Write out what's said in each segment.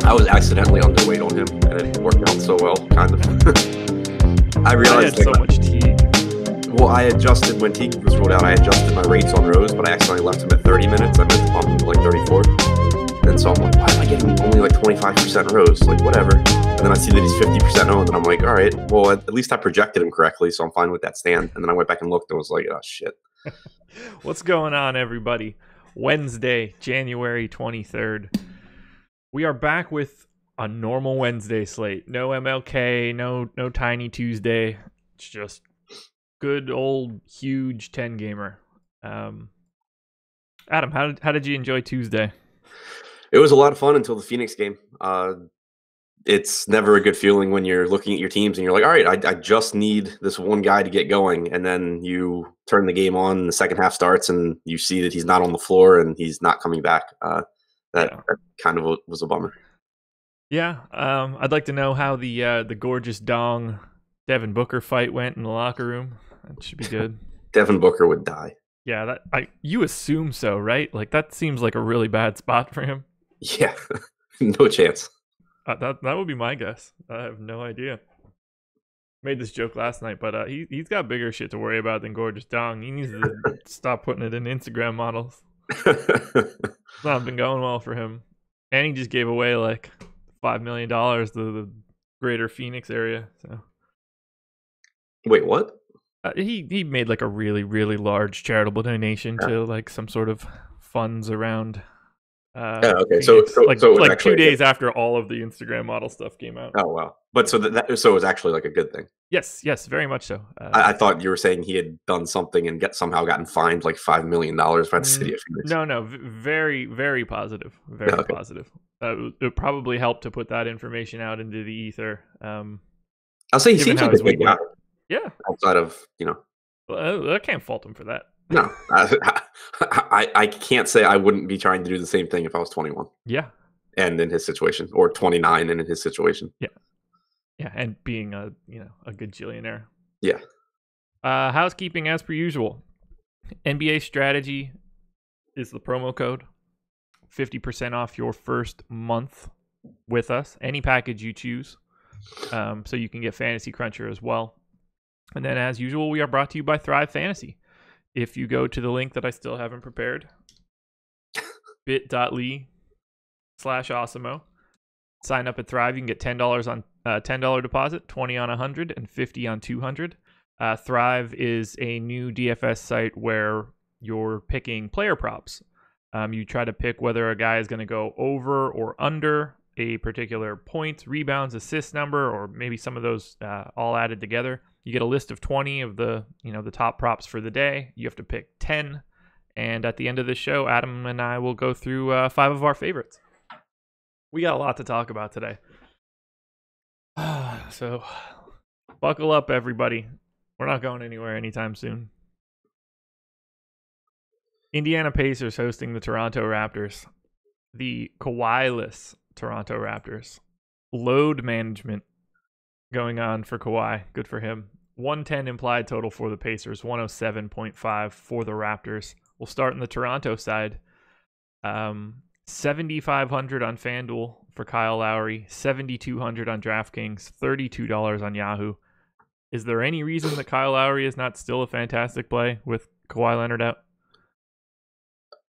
I was accidentally underweight on him, and it worked out so well, kind of. I realized I had so much Teague. Well, I adjusted when Teague was rolled out. I adjusted my rates on Rose, but I accidentally left him at 30 minutes. I meant to pump him to like 34. And so I'm like, why am I getting only like 25% Rose? Like, whatever. And then I see that he's 50% owned, and I'm like, all right, well, at least I projected him correctly, so I'm fine with that stand. And then I went back and looked and was like, oh, shit. What's going on, everybody? Wednesday, January 23rd. We are back with a normal Wednesday slate. No MLK, no Tiny Tuesday. It's just good old huge 10-gamer. Adam, how did you enjoy Tuesday? It was a lot of fun until the Phoenix game. It's never a good feeling when you're looking at your teams and you're like, all right, I just need this one guy to get going. And then you turn the game on, and the second half starts, and you see that he's not on the floor and he's not coming back. That kind of was a bummer. Yeah, I'd like to know how the gorgeous dong Devin Booker fight went in the locker room. That should be good. Devin Booker would die. Yeah, you assume so, right? Like, that seems like a really bad spot for him. Yeah, no chance. That would be my guess. I have no idea. Made this joke last night, but he's got bigger shit to worry about than gorgeous dong. He needs to stop putting it in Instagram models. It's not been going well for him. And he just gave away like $5 million to the greater Phoenix area. So, wait, what? He made like a really, really large charitable donation to like some sort of funds around. Okay, Phoenix. so like 2 days good. After all of the Instagram model stuff came out. Oh wow! But so it was actually like a good thing. Yes, very much so. I thought you were saying he had done something and somehow gotten fined like $5 million by the city of Phoenix. No, very, very positive. Very positive. It probably helped to put that information out into the ether. I'll say he seems like a big guy. Yeah. Outside of, Well, I can't fault him for that. No. I can't say I wouldn't be trying to do the same thing if I was 21. Yeah. And in his situation, or 29 and in his situation. Yeah. Yeah, and being a good gillionaire. Yeah. Housekeeping as per usual. NBA strategy is the promo code. 50% off your first month with us. Any package you choose. So you can get Fantasy Cruncher as well. And then as usual, we are brought to you by Thrive Fantasy. If you go to the link that I still haven't prepared, bit.ly/Awesemo, sign up at Thrive. You can get $10 on $10 deposit, $20 on 100, and $50 on 200. Thrive is a new DFS site where you're picking player props. You try to pick whether a guy is going to go over or under a particular points, rebounds, assist number, or maybe some of those all added together. You get a list of 20 of the top props for the day. You have to pick 10. And at the end of the show, Adam and I will go through 5 of our favorites. We got a lot to talk about today. So buckle up, everybody. We're not going anywhere anytime soon. Indiana Pacers hosting the Toronto Raptors. The Kawhi-less Toronto Raptors. Load management going on for Kawhi. Good for him. 110 implied total for the Pacers. 107.5 for the Raptors. We'll start on the Toronto side. 7,500 on FanDuel for Kyle Lowry. 7,200 on DraftKings. $32 on Yahoo. Is there any reason that Kyle Lowry is not still a fantastic play with Kawhi Leonard out?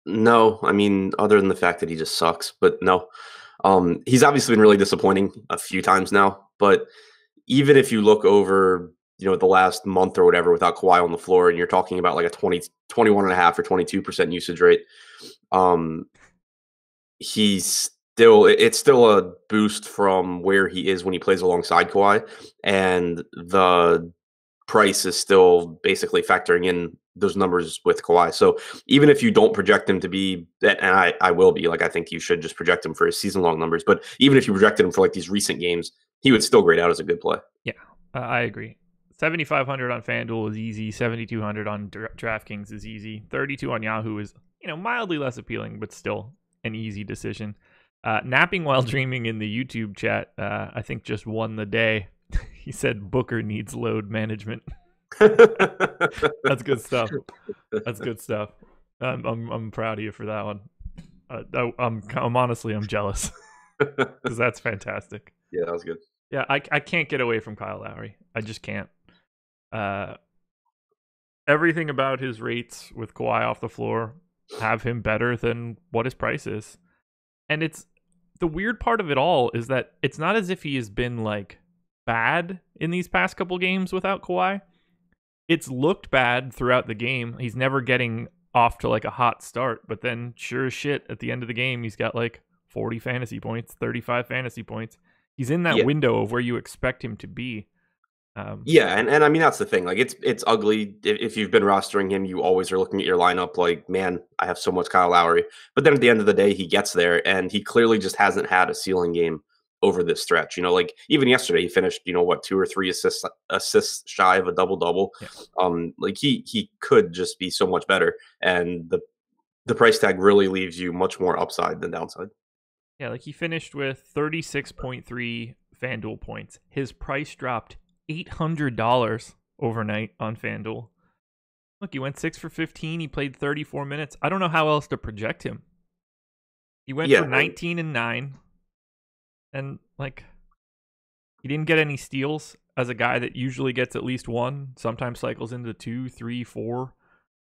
No, I mean, other than the fact that he just sucks, but no. He's obviously been really disappointing a few times now, but even if you look over, the last month or whatever without Kawhi on the floor, and you're talking about like a 21.5 or 22% usage rate, it's still a boost from where he is when he plays alongside Kawhi, and the price is still basically factoring in those numbers with Kawhi. So even if you don't project him to be, and I will be, like, I think you should just project him for his season-long numbers, but even if you projected him for like these recent games, he would still grade out as a good play. Yeah, I agree. 7,500 on FanDuel is easy. 7,200 on DraftKings is easy. 32 on Yahoo is, mildly less appealing, but still an easy decision. Napping while dreaming in the YouTube chat, I think just won the day. He said Booker needs load management. That's good stuff. That's good stuff. I'm proud of you for that one. I'm honestly, I'm jealous. because that's fantastic. Yeah, that was good. Yeah, I can't get away from Kyle Lowry. I just can't. Uh, Everything about his rates with Kawhi off the floor have him better than what his price is. And it's the weird part of it all is that it's not as if he has been like bad in these past couple games without Kawhi. It's looked bad throughout the game. He's never getting off to like a hot start, but then sure as shit at the end of the game, he's got like 40 fantasy points, 35 fantasy points. He's in that Yeah. window of where you expect him to be. Yeah, and I mean that's the thing. Like it's ugly. If you've been rostering him, you always are looking at your lineup like, man, I have so much Kyle Lowry. But then at the end of the day, he gets there, and he clearly just hasn't had a ceiling game over this stretch. Like even yesterday, he finished, what, 2 or 3 assists shy of a double double. Yeah. Like he could just be so much better, and the price tag really leaves you much more upside than downside. Yeah, like he finished with 36.3 FanDuel points. His price dropped $800 overnight on FanDuel. Look, he went 6 for 15. He played 34 minutes. I don't know how else to project him. He went for 19 and 9. And like he didn't get any steals as a guy that usually gets at least one, sometimes cycles into 2, 3, 4.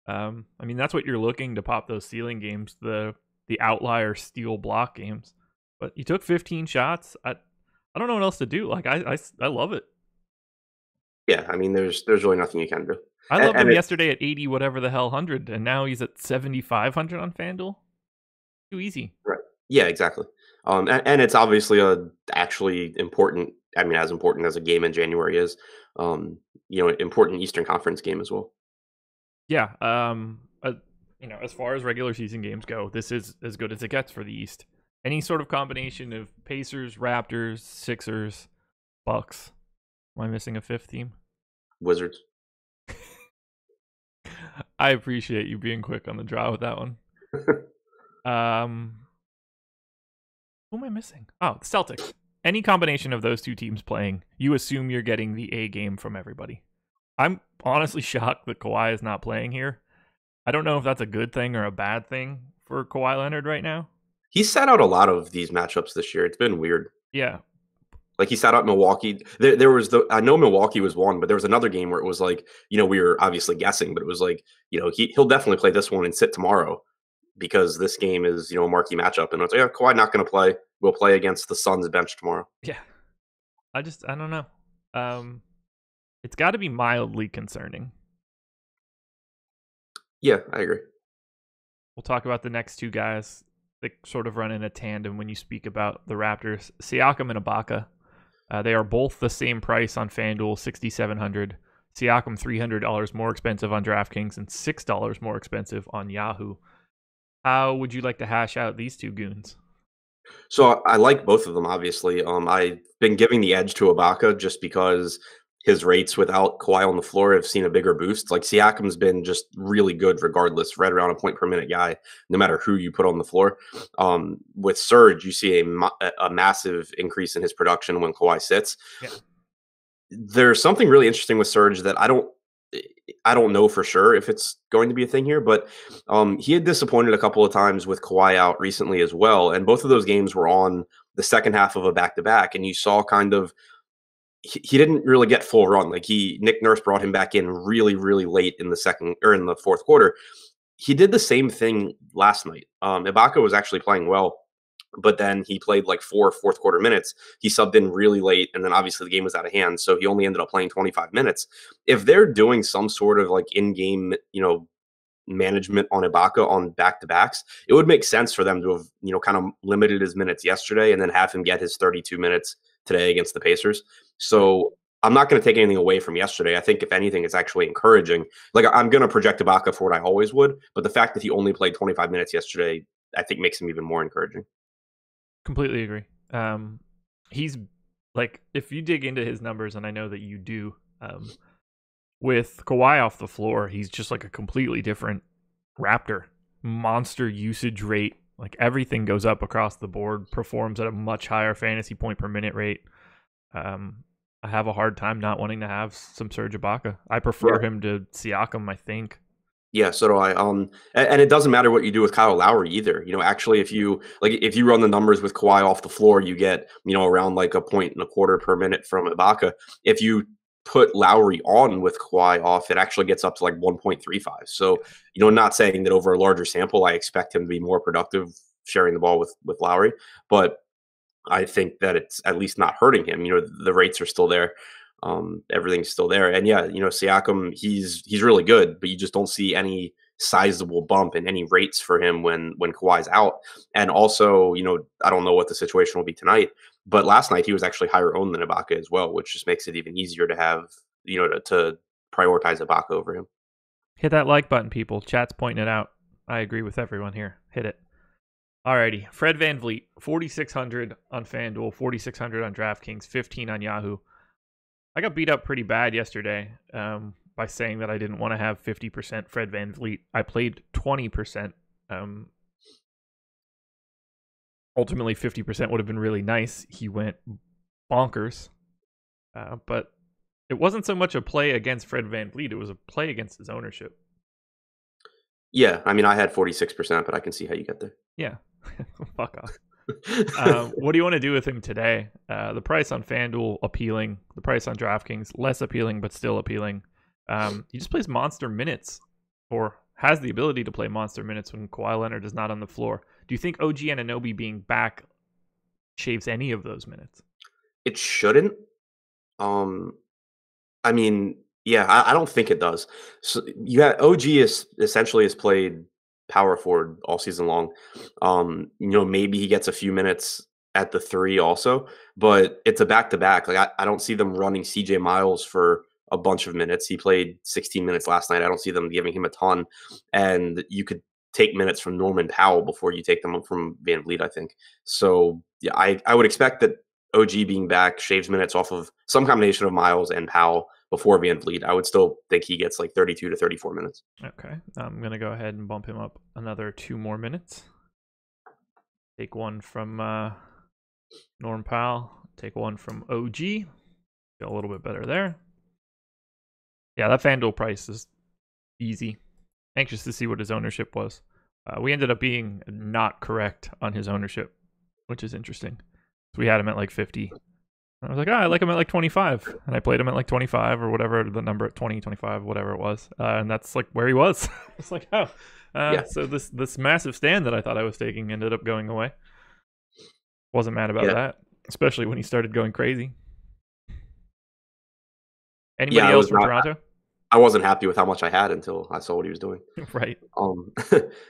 I mean, that's what you're looking to pop those ceiling games, the outlier steal block games. But he took 15 shots. I don't know what else to do. Like I love it. Yeah, I mean, there's really nothing you can do. I loved him yesterday at 80 whatever the hell 100, and now he's at 7,500 on FanDuel. Too easy. Right. Yeah, exactly. And it's obviously actually important. I mean, as important as a game in January is, important Eastern Conference game as well. Yeah. As far as regular season games go, this is as good as it gets for the East. Any sort of combination of Pacers, Raptors, Sixers, Bucks. Am I missing a fifth team? Wizards. I appreciate you being quick on the draw with that one. Who am I missing? Oh, the Celtics. Any combination of those two teams playing, you assume you're getting the A game from everybody. I'm honestly shocked that Kawhi is not playing here. I don't know if that's a good thing or a bad thing for Kawhi Leonard right now. He sat out a lot of these matchups this year. It's been weird. Yeah. Like he sat out Milwaukee. There was I know Milwaukee was one, but there was another game where it was like, we were obviously guessing, but it was like, he'll definitely play this one and sit tomorrow because this game is, a marquee matchup. And it's like, Kawhi not going to play. We'll play against the Suns bench tomorrow. Yeah. I don't know. It's got to be mildly concerning. Yeah, I agree. We'll talk about the next two guys that sort of run in a tandem when you speak about the Raptors. Siakam and Ibaka. They are both the same price on FanDuel, $6,700. Siakam $300 more expensive on DraftKings and $6 more expensive on Yahoo. How would you like to hash out these two goons? So I like both of them, obviously. I've been giving the edge to Ibaka just because his rates without Kawhi on the floor have seen a bigger boost. Like Siakam's been just really good regardless, right around a point per minute guy, no matter who you put on the floor. With Serge, you see a massive increase in his production when Kawhi sits. Yeah. There's something really interesting with Serge that I don't know for sure if it's going to be a thing here, but he had disappointed a couple of times with Kawhi out recently as well. And both of those games were on the second half of a back-to-back. And you saw kind of, he didn't really get full run. Like Nick Nurse brought him back in really, really late in the fourth quarter. He did the same thing last night. Ibaka was actually playing well, but then he played like 4 fourth quarter minutes. He subbed in really late, and then obviously the game was out of hand, so he only ended up playing 25 minutes. If they're doing some sort of like in-game, management on Ibaka on back-to-backs, it would make sense for them to have, kind of limited his minutes yesterday and then have him get his 32 minutes today against the Pacers. So I'm not going to take anything away from yesterday. I think if anything, it's actually encouraging. Like I'm going to project Ibaka for what I always would, but the fact that he only played 25 minutes yesterday, I think makes him even more encouraging. Completely agree. He's like, if you dig into his numbers, and I know that you do, with Kawhi off the floor, he's just like a completely different Raptor. Monster usage rate, like everything goes up across the board, performs at a much higher fantasy point per minute rate. I have a hard time not wanting to have some Serge Ibaka. I prefer him to Siakam, I think. Yeah, so do I. And it doesn't matter what you do with Kyle Lowry either. Actually, if you run the numbers with Kawhi off the floor, you get around like a point and a quarter per minute from Ibaka. If you put Lowry on with Kawhi off, it actually gets up to like 1.35. So not saying that over a larger sample, I expect him to be more productive sharing the ball with Lowry, but I think that it's at least not hurting him. The rates are still there. Everything's still there. And yeah, Siakam, he's really good, but you just don't see any sizable bump in any rates for him when Kawhi's out. And also, I don't know what the situation will be tonight, but last night he was actually higher owned than Ibaka as well, which just makes it even easier to have, to prioritize Ibaka over him. Hit that like button, people. Chat's pointing it out. I agree with everyone here. Hit it. Alrighty, Fred VanVleet, 4,600 on FanDuel, 4,600 on DraftKings, 15 on Yahoo. I got beat up pretty bad yesterday by saying that I didn't want to have 50% Fred VanVleet. I played 20%. Ultimately, 50% would have been really nice. He went bonkers. But it wasn't so much a play against Fred VanVleet. It was a play against his ownership. Yeah, I mean, I had 46%, but I can see how you get there. Yeah. Fuck off. What do you want to do with him today? The price on FanDuel, appealing. The price on DraftKings, less appealing, but still appealing. He just plays monster minutes, or has the ability to play monster minutes when Kawhi Leonard is not on the floor. Do you think OG Anunoby being back shaves any of those minutes? It shouldn't. I mean, yeah, I don't think it does. So OG is essentially has played power forward all season long. Maybe he gets a few minutes at the 3 also, but it's a back-to-back. Like I don't see them running CJ Miles for a bunch of minutes. He played 16 minutes last night. I don't see them giving him a ton. And you could take minutes from Norman Powell before you take them from VanVleet, I think. So yeah, I would expect that OG being back shaves minutes off of some combination of Miles and Powell before VanVleet. I would still think he gets like 32 to 34 minutes. Okay. I'm going to go ahead and bump him up another 2 more minutes. Take one from Norm Powell. Take one from OG. Feel a little bit better there. Yeah, that FanDuel price is easy. Anxious to see what his ownership was. We ended up being not correct on his ownership, which is interesting. So we had him at like 50. I was like, I like him at like 25. And I played him at like 25 or whatever, the number at 20, 25, whatever it was. And that's like where he was. It's like, oh. Yeah. So this massive stand that I thought I was taking ended up going away. Wasn't mad about that, especially when he started going crazy. Anybody else from Toronto? I wasn't happy with how much I had until I saw what he was doing. Right.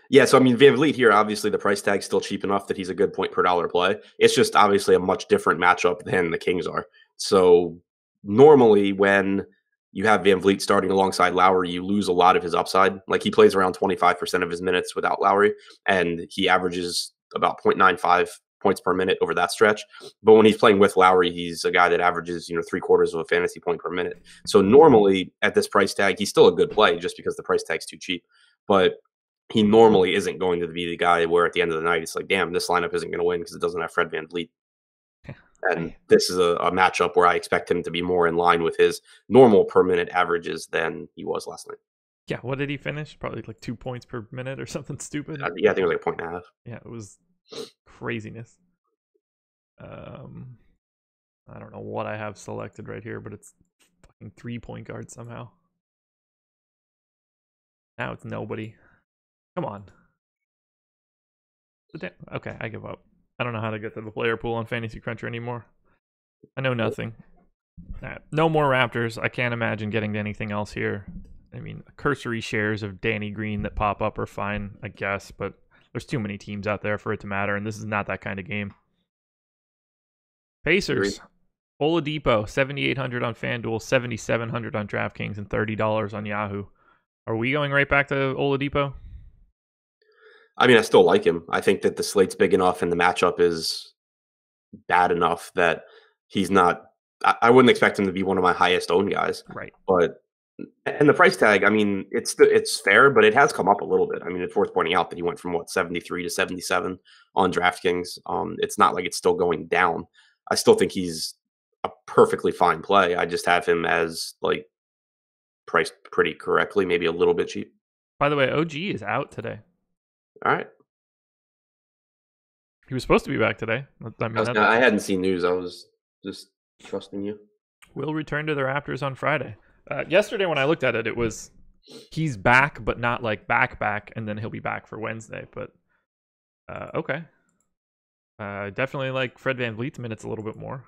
Yeah, so I mean, VanVleet here, obviously the price tag's still cheap enough that he's a good point per dollar play. It's just obviously a much different matchup than the Kings are. So normally when you have VanVleet starting alongside Lowry, you lose a lot of his upside. Like he plays around 25% of his minutes without Lowry, and he averages about 0.95 points per minute over that stretch. But when he's playing with Lowry, he's a guy that averages, 3/4 of a fantasy point per minute. So normally at this price tag, he's still a good play just because the price tag's too cheap. But he normally isn't going to be the guy where at the end of the night, it's like, damn, this lineup isn't going to win because it doesn't have Fred VanVleet. And this is a matchup where I expect him to be more in line with his normal per minute averages than he was last night. Yeah, what did he finish? Probably like 2 points per minute or something stupid. Yeah, I think it was like 1.5. Yeah, it was craziness. I don't know what I have selected right here, but it's fucking 3-point guard somehow. Now it's nobody. Come on. Okay, I give up. I don't know how to get to the player pool on Fantasy Cruncher anymore. I know nothing. No more Raptors. I can't imagine getting to anything else here. I mean, cursory shares of Danny Green that pop up are fine, I guess, but there's too many teams out there for it to matter, and this is not that kind of game. Pacers. Oladipo, 7,800 on FanDuel, 7,700 on DraftKings, and $30 on Yahoo. Are we going right back to Oladipo? I mean, I still like him. I think that the slate's big enough and the matchup is bad enough that he's not. I wouldn't expect him to be one of my highest owned guys. Right. And the price tag, I mean, it's fair, but it has come up a little bit. I mean, it's worth pointing out that he went from 73 to 77 on DraftKings. It's not like it's still going down. I still think he's a perfectly fine play. I just have him as like priced pretty correctly, maybe a little bit cheap. By the way, OG is out today. All right. He was supposed to be back today. I hadn't seen news. I was just trusting you. Will return to the Raptors on Friday. Yesterday when I looked at it, it was he's back, but not like back, and then he'll be back for Wednesday. But okay. Definitely like Fred VanVleet's minutes a little bit more.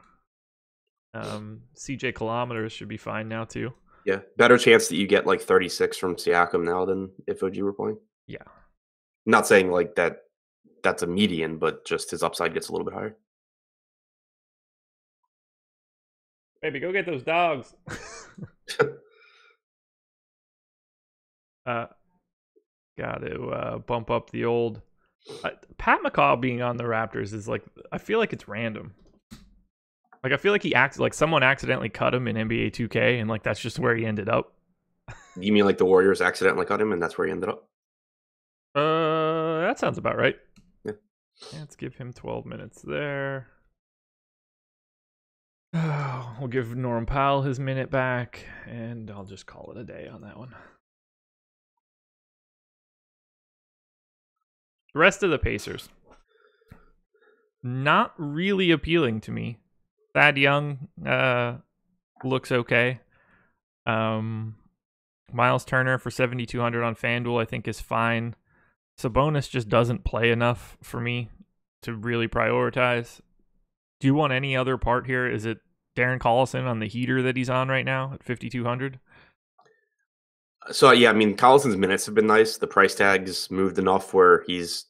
CJ Kilometers should be fine now too. Yeah, better chance that you get like 36 from Siakam now than if OG were playing. Yeah. Not saying like that's a median, but just his upside gets a little bit higher. Baby, go get those dogs. Got to bump up the old Pat McCaw being on the Raptors is like, I feel like it's random. Like I feel like he acts like someone accidentally cut him in NBA 2K, and like that's just where he ended up. You mean like the Warriors accidentally cut him, and that's where he ended up? That sounds about right. Yeah. Let's give him 12 minutes there. We'll give Norm Powell his minute back, and I'll just call it a day on that one. The rest of the Pacers, not really appealing to me. Thad Young looks okay. Miles Turner for 7,200 on FanDuel I think is fine. Sabonis just doesn't play enough for me to really prioritize. Do you want any other part here? Is it Darren Collison on the heater that he's on right now at 5,200? So yeah, I mean Collison's minutes have been nice. The price tag's moved enough where he's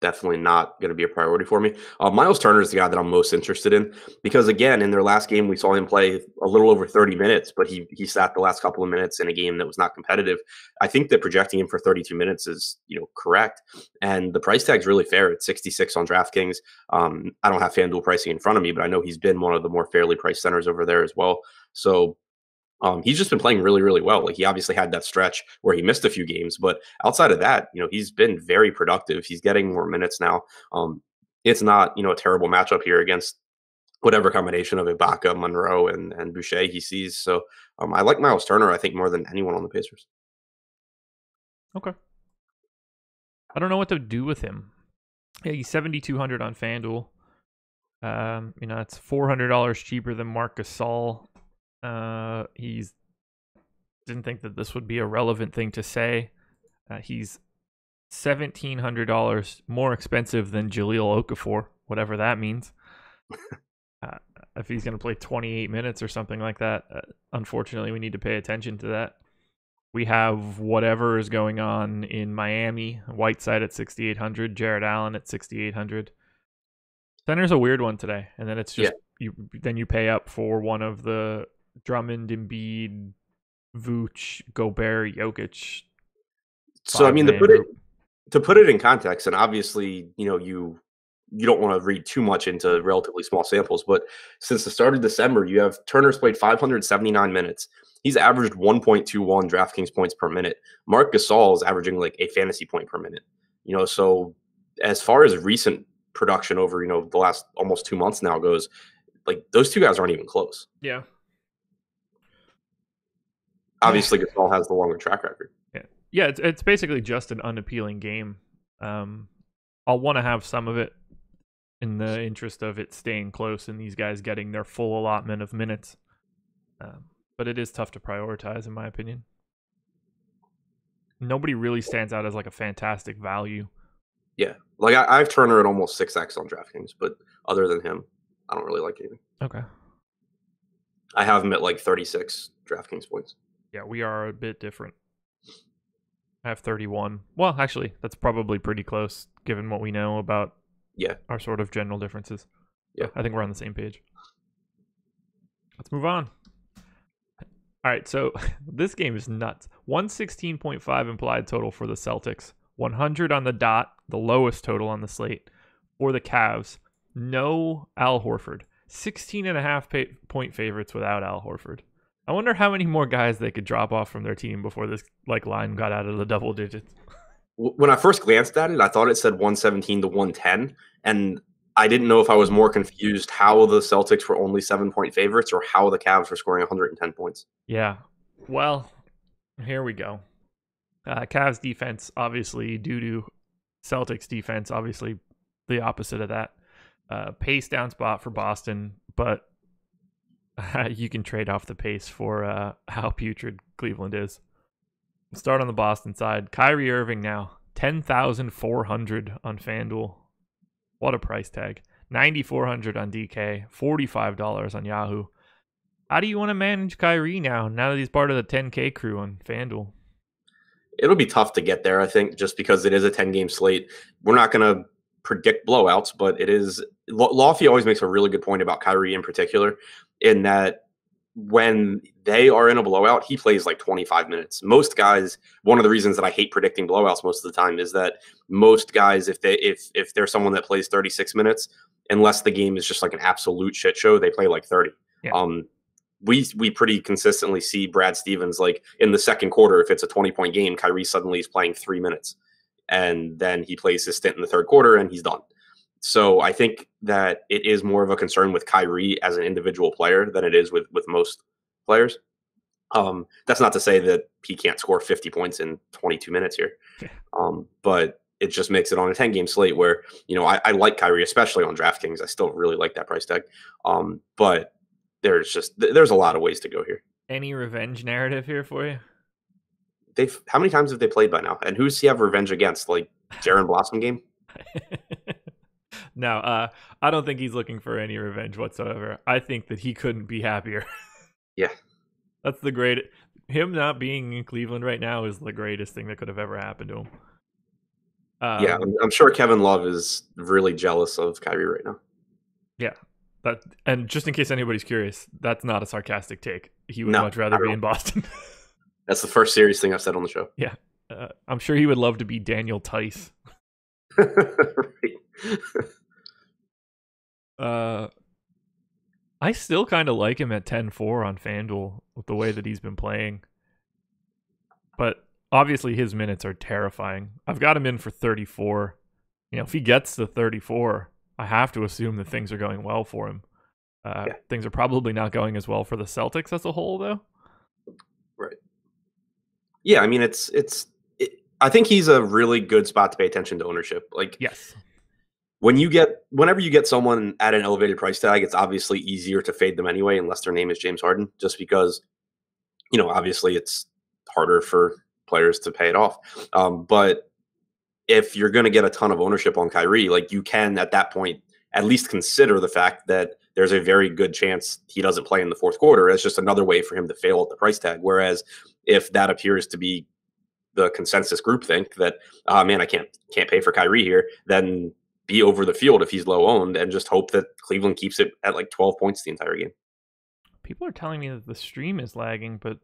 definitely not going to be a priority for me. Miles Turner is the guy that I'm most interested in because, again, in their last game, we saw him play a little over 30 minutes, but he sat the last couple of minutes in a game that was not competitive. I think that projecting him for 32 minutes is correct, and the price tag's really fair at 66 on DraftKings. I don't have FanDuel pricing in front of me, but I know he's been one of the more fairly priced centers over there as well. So he's just been playing really, really well. Like he obviously had that stretch where he missed a few games, but outside of that, he's been very productive. He's getting more minutes now. It's not, a terrible matchup here against whatever combination of Ibaka, Monroe, and Boucher he sees. So I like Miles Turner, I think, more than anyone on the Pacers. Okay. I don't know what to do with him. Yeah, he's 7,200 on FanDuel. It's $400 cheaper than Marc Gasol. He's didn't think that this would be a relevant thing to say. He's $1,700 more expensive than Jahlil Okafor, whatever that means. If he's going to play 28 minutes or something like that, unfortunately, we need to pay attention to that. We have whatever is going on in Miami. Whiteside at 6,800, Jared Allen at 6,800. Center's a weird one today, and then it's just you pay up for one of the Drummond, Embiid, Vooch, Gobert, Jokic. So I mean, to put it in context, and obviously, you don't want to read too much into relatively small samples, but since the start of December, you have Turner's played 579 minutes. He's averaged 1.21 DraftKings points per minute. Marc Gasol is averaging like a fantasy point per minute. So as far as recent production over the last almost 2 months now goes, like those two guys aren't even close. Yeah. Obviously, Gasol has the longer track record. Yeah. It's basically just an unappealing game. I'll want to have some of it in the interest of it staying close and these guys getting their full allotment of minutes. But it is tough to prioritize, in my opinion. Nobody really stands out as like a fantastic value. Yeah. Like I have Turner at almost 6x on DraftKings, but other than him, I don't really like anything. Okay. I have him at like 36 DraftKings points. Yeah, we are a bit different. I have 31. Well, actually, that's probably pretty close given what we know about our sort of general differences. Yeah. I think we're on the same page. Let's move on. All right, so this game is nuts. 116.5 implied total for the Celtics. 100 on the dot, the lowest total on the slate. For the Cavs, no Al Horford. 16.5 point favorites without Al Horford. I wonder how many more guys they could drop off from their team before this line got out of the double digits. When I first glanced at it, I thought it said 117 to 110, and I didn't know if I was more confused how the Celtics were only 7-point favorites or how the Cavs were scoring 110 points. Yeah. Well, here we go. Cavs defense, obviously, due to Celtics defense, obviously the opposite of that. Pace down spot for Boston, but you can trade off the pace for how putrid Cleveland is. Start on the Boston side. Kyrie Irving now, 10,400 on FanDuel. What a price tag. 9,400 on DK, $45 on Yahoo. How do you want to manage Kyrie now that he's part of the 10K crew on FanDuel? It'll be tough to get there, I think, just because it is a 10-game slate. We're not going to predict blowouts, but it is – Lofty always makes a really good point about Kyrie in particular, in that when they are in a blowout, he plays like 25 minutes. Most guys – one of the reasons that I hate predicting blowouts most of the time is that most guys, if they're someone that plays 36 minutes, unless the game is just like an absolute shit show, they play like 30. Yeah. We pretty consistently see Brad Stevens, like in the second quarter, if it's a 20-point game, Kyrie suddenly is playing 3 minutes. And then he plays his stint in the third quarter and he's done. So I think that it is more of a concern with Kyrie as an individual player than it is with most players. That's not to say that he can't score 50 points in 22 minutes here. But it just makes it on a 10-game slate where, I like Kyrie, especially on DraftKings. I still really like that price tag. But there's a lot of ways to go here. Any revenge narrative here for you? How many times have they played by now? And who's he have revenge against? Like Jaren Blossom game? No, I don't think he's looking for any revenge whatsoever. I think that he couldn't be happier. Yeah. That's the great. Him not being in Cleveland right now is the greatest thing that could have ever happened to him. Yeah, I'm sure Kevin Love is really jealous of Kyrie right now. Yeah. And just in case anybody's curious, that's not a sarcastic take. He would much rather be in Boston. That's the first serious thing I've said on the show. Yeah. I'm sure he would love to be Daniel Tice. Right. I still kind of like him at 10-4 on FanDuel with the way that he's been playing. But obviously his minutes are terrifying. I've got him in for 34. If he gets to 34, I have to assume that things are going well for him. Things are probably not going as well for the Celtics as a whole, though. Right. Yeah, I mean, I think he's a really good spot to pay attention to ownership. Like, yes, whenever you get someone at an elevated price tag, it's obviously easier to fade them anyway, unless their name is James Harden, just because, obviously it's harder for players to pay it off. But if you're going to get a ton of ownership on Kyrie, like you can at that point at least consider the fact that there's a very good chance he doesn't play in the fourth quarter. It's just another way for him to fail at the price tag. Whereas if that appears to be the consensus groupthink that, man, I can't pay for Kyrie here, then be over the field if he's low owned and just hope that Cleveland keeps it at like 12 points the entire game. People are telling me that the stream is lagging, but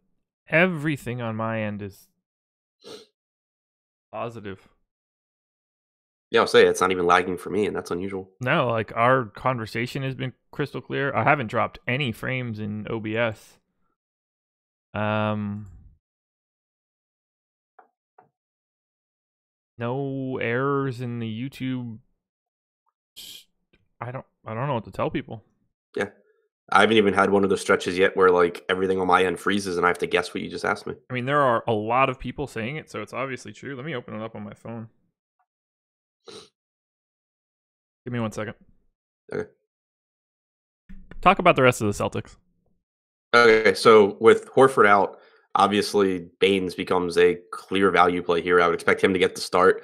everything on my end is positive. Yeah, I'll say it's not even lagging for me, and that's unusual. No, like our conversation has been crystal clear. I haven't dropped any frames in OBS. No errors in the YouTube. I don't know what to tell people. Yeah. I haven't even had one of those stretches yet where like everything on my end freezes and I have to guess what you just asked me. I mean, there are a lot of people saying it, so it's obviously true. Let me open it up on my phone. Give me 1 second. Okay. Talk about the rest of the Celtics. Okay, so with Horford out, obviously Baines becomes a clear value play here. I would expect him to get the start.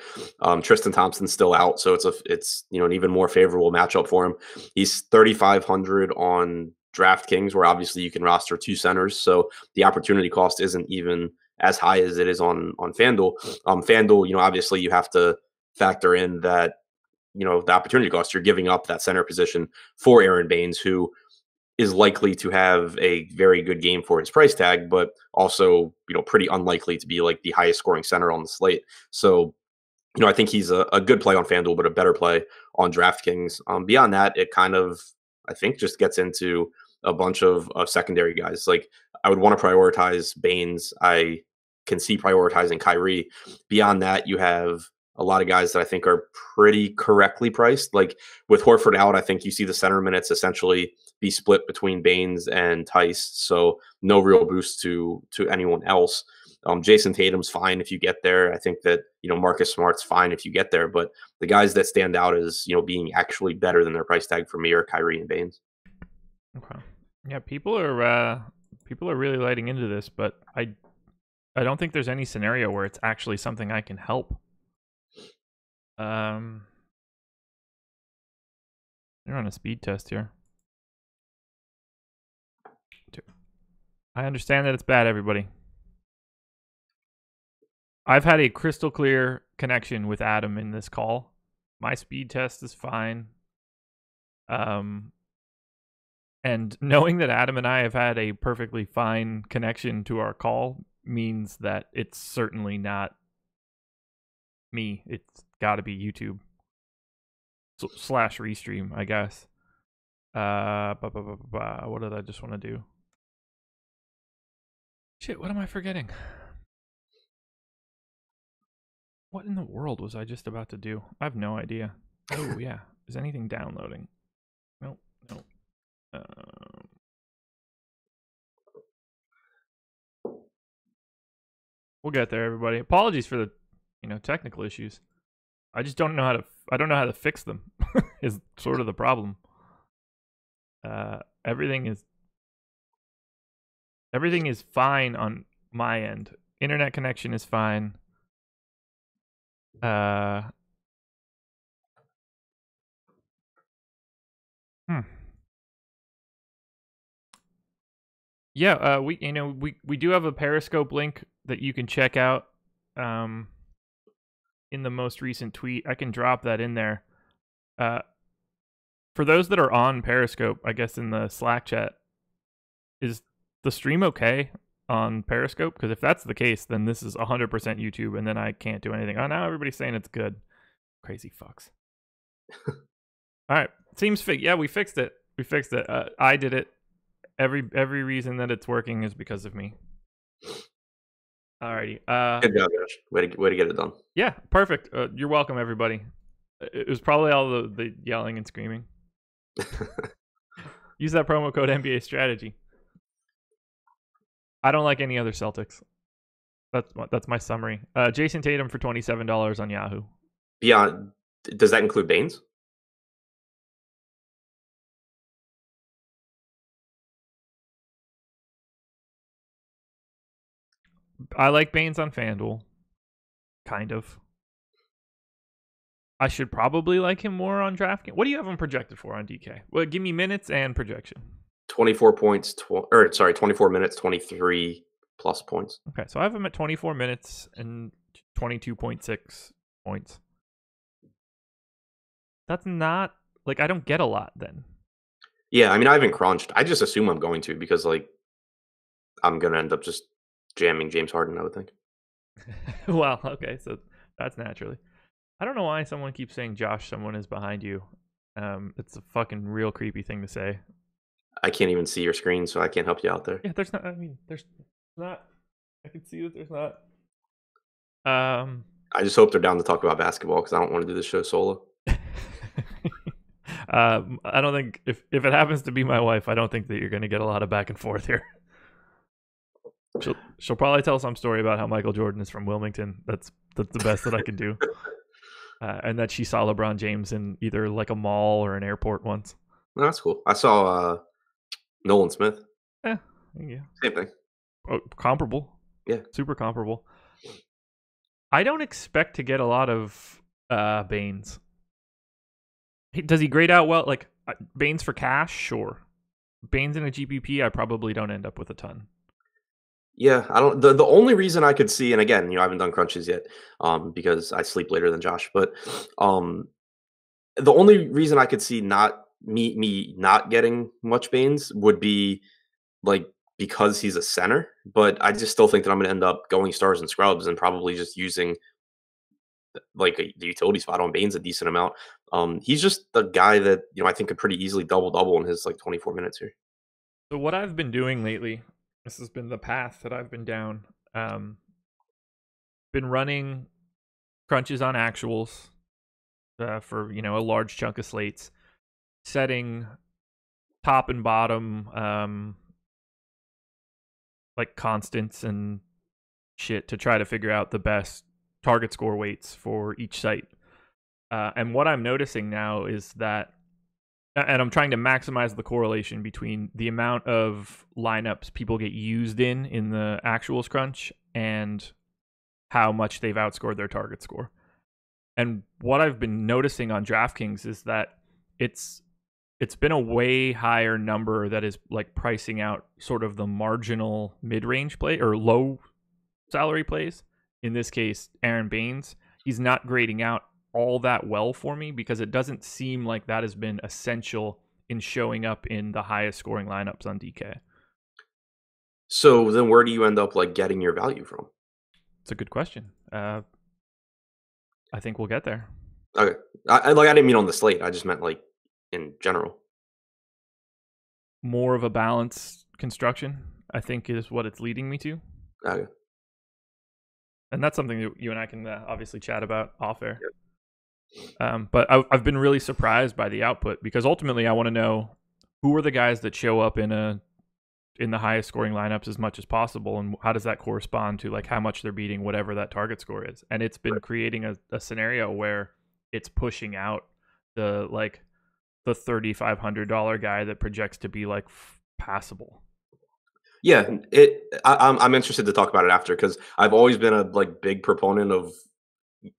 Tristan Thompson's still out, so it's an even more favorable matchup for him. He's 3,500 on DraftKings, where obviously you can roster two centers, so the opportunity cost isn't even as high as it is on FanDuel. FanDuel, obviously you have to factor in that the opportunity cost. You're giving up that center position for Aaron Baines, who is likely to have a very good game for his price tag, but also, pretty unlikely to be like the highest scoring center on the slate. So, I think he's a good play on FanDuel, but a better play on DraftKings. Beyond that, it kind of, I think, just gets into a bunch of secondary guys. Like, I would want to prioritize Baines. I can see prioritizing Kyrie. Beyond that, you have a lot of guys that I think are pretty correctly priced. Like with Horford out, I think you see the center minutes essentially be split between Baines and Tice. So no real boost to anyone else. Jason Tatum's fine if you get there. I think that, Marcus Smart's fine if you get there. But the guys that stand out as, being actually better than their price tag for me are Kyrie and Baines. Okay. Yeah, people are really lighting into this, but I don't think there's any scenario where it's actually something I can help. You're on a speed test here. I understand that it's bad, everybody. I've had a crystal clear connection with Adam in this call. My speed test is fine. And knowing that Adam and I have had a perfectly fine connection to our call means that it's certainly not me. It's got to be YouTube / restream, I guess. What did I just want to do? Shit, what am I forgetting? What in the world was I just about to do? I have no idea. Oh, yeah. Is anything downloading? Nope. We'll get there, everybody. Apologies for the, technical issues. I just don't know how to fix them. Is sort of the problem. Everything is fine on my end. Internet connection is fine. Yeah, we do have a Periscope link that you can check out in the most recent tweet. I can drop that in there. For those that are on Periscope, I guess in the Slack chat, is the stream okay on Periscope? Because if that's the case, then this is 100% YouTube, and then I can't do anything. Oh, now everybody's saying it's good. Crazy fucks. All right, seems yeah, we fixed it. I did it. Every reason that it's working is because of me. Alrighty. Good job, Josh. Way to get it done. Yeah, perfect. You're welcome, everybody. It was probably all the yelling and screaming. Use that promo code NBA Strategy. I don't like any other Celtics. That's my summary. Jason Tatum for $27 on Yahoo. Yeah, does that include Baines? I like Baines on FanDuel. Kind of. I should probably like him more on DraftKings. What do you have him projected for on DK? Well, give me minutes and projection. 24 points, 24 minutes, 23 plus points. Okay, so I have him at 24 minutes and 22.6 points. That's not, I don't get a lot then. Yeah, I mean, I haven't crunched. I just assume I'm going to because, I'm going to end up just jamming James Harden, I would think. Well, okay, so that's naturally. I don't know why someone keeps saying, Josh, someone is behind you. It's a fucking real creepy thing to say. I can't even see your screen, so I can't help you out there. Yeah, there's not. I can see that there's not. I just hope they're down to talk about basketball because I don't want to do this show solo. I don't think if it happens to be my wife, I don't think that you're going to get a lot of back and forth here. She'll probably tell some story about how Michael Jordan is from Wilmington. That's the best that I can do. And that she saw LeBron James in either a mall or an airport once. No, that's cool. I saw Nolan Smith. Yeah. Same thing. Oh, comparable. Yeah. Super comparable. I don't expect to get a lot of Baines. Does he grade out well? Baines for cash? Sure. Baines in a GPP, I probably don't end up with a ton. Yeah, I don't. The only reason I could see, and again, I haven't done crunches yet, because I sleep later than Josh. But the only reason I could see me not getting much Baines would be because he's a center. But I just still think that I'm going to end up going stars and scrubs and probably just using the utility spot on Baines a decent amount. He's just the guy that I think could pretty easily double in his 24 minutes here. So what I've been doing lately. This has been the path that I've been down. Been running crunches on actuals for a large chunk of slates, setting top and bottom constants and shit to try to figure out the best target score weights for each site. And what I'm noticing now is that, and I'm trying to maximize the correlation between the amount of lineups people get used in the actual scrunch and how much they've outscored their target score. And what I've been noticing on DraftKings is that it's been a way higher number that is like pricing out sort of the marginal mid-range play or low salary plays. In this case, Aaron Baines. He's not grading out all that well for me because it doesn't seem like that has been essential in showing up in the highest scoring lineups on DK. So then where do you end up like getting your value from? It's a good question. I think we'll get there. Okay. I didn't mean on the slate. I just meant like in general. More of a balanced construction, I think, is what it's leading me to. Okay. And that's something that you and I can obviously chat about off air. Yep. But I've been really surprised by the output because ultimately I want to know who are the guys that show up in the highest scoring lineups as much as possible, and how does that correspond to like how much they're beating whatever that target score is. And it's been creating a scenario where it's pushing out the $3,500 guy that projects to be like passable. Yeah, I'm interested to talk about it after because I've always been a like big proponent of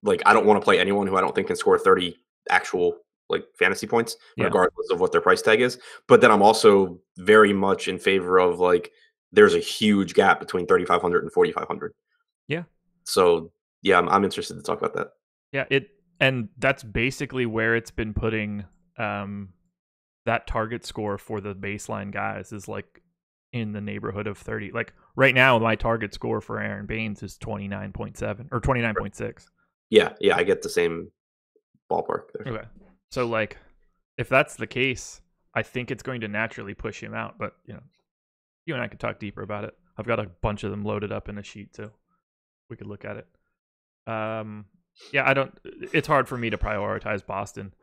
like I don't want to play anyone who I don't think can score 30 actual like fantasy points, regardless of what their price tag is. But then I'm also very much in favor of like there's a huge gap between 3,500 and 4,500. Yeah. So yeah, I'm interested to talk about that. Yeah, and that's basically where it's been putting that target score for the baseline guys is like in the neighborhood of 30. Like right now, my target score for Aaron Baines is 29.7 or 29.6. Yeah, I get the same ballpark there. Okay. So like if that's the case, I think it's going to naturally push him out. But you and I could talk deeper about it. I've got a bunch of them loaded up in a sheet, so we could look at it. Yeah, it's hard for me to prioritize Boston.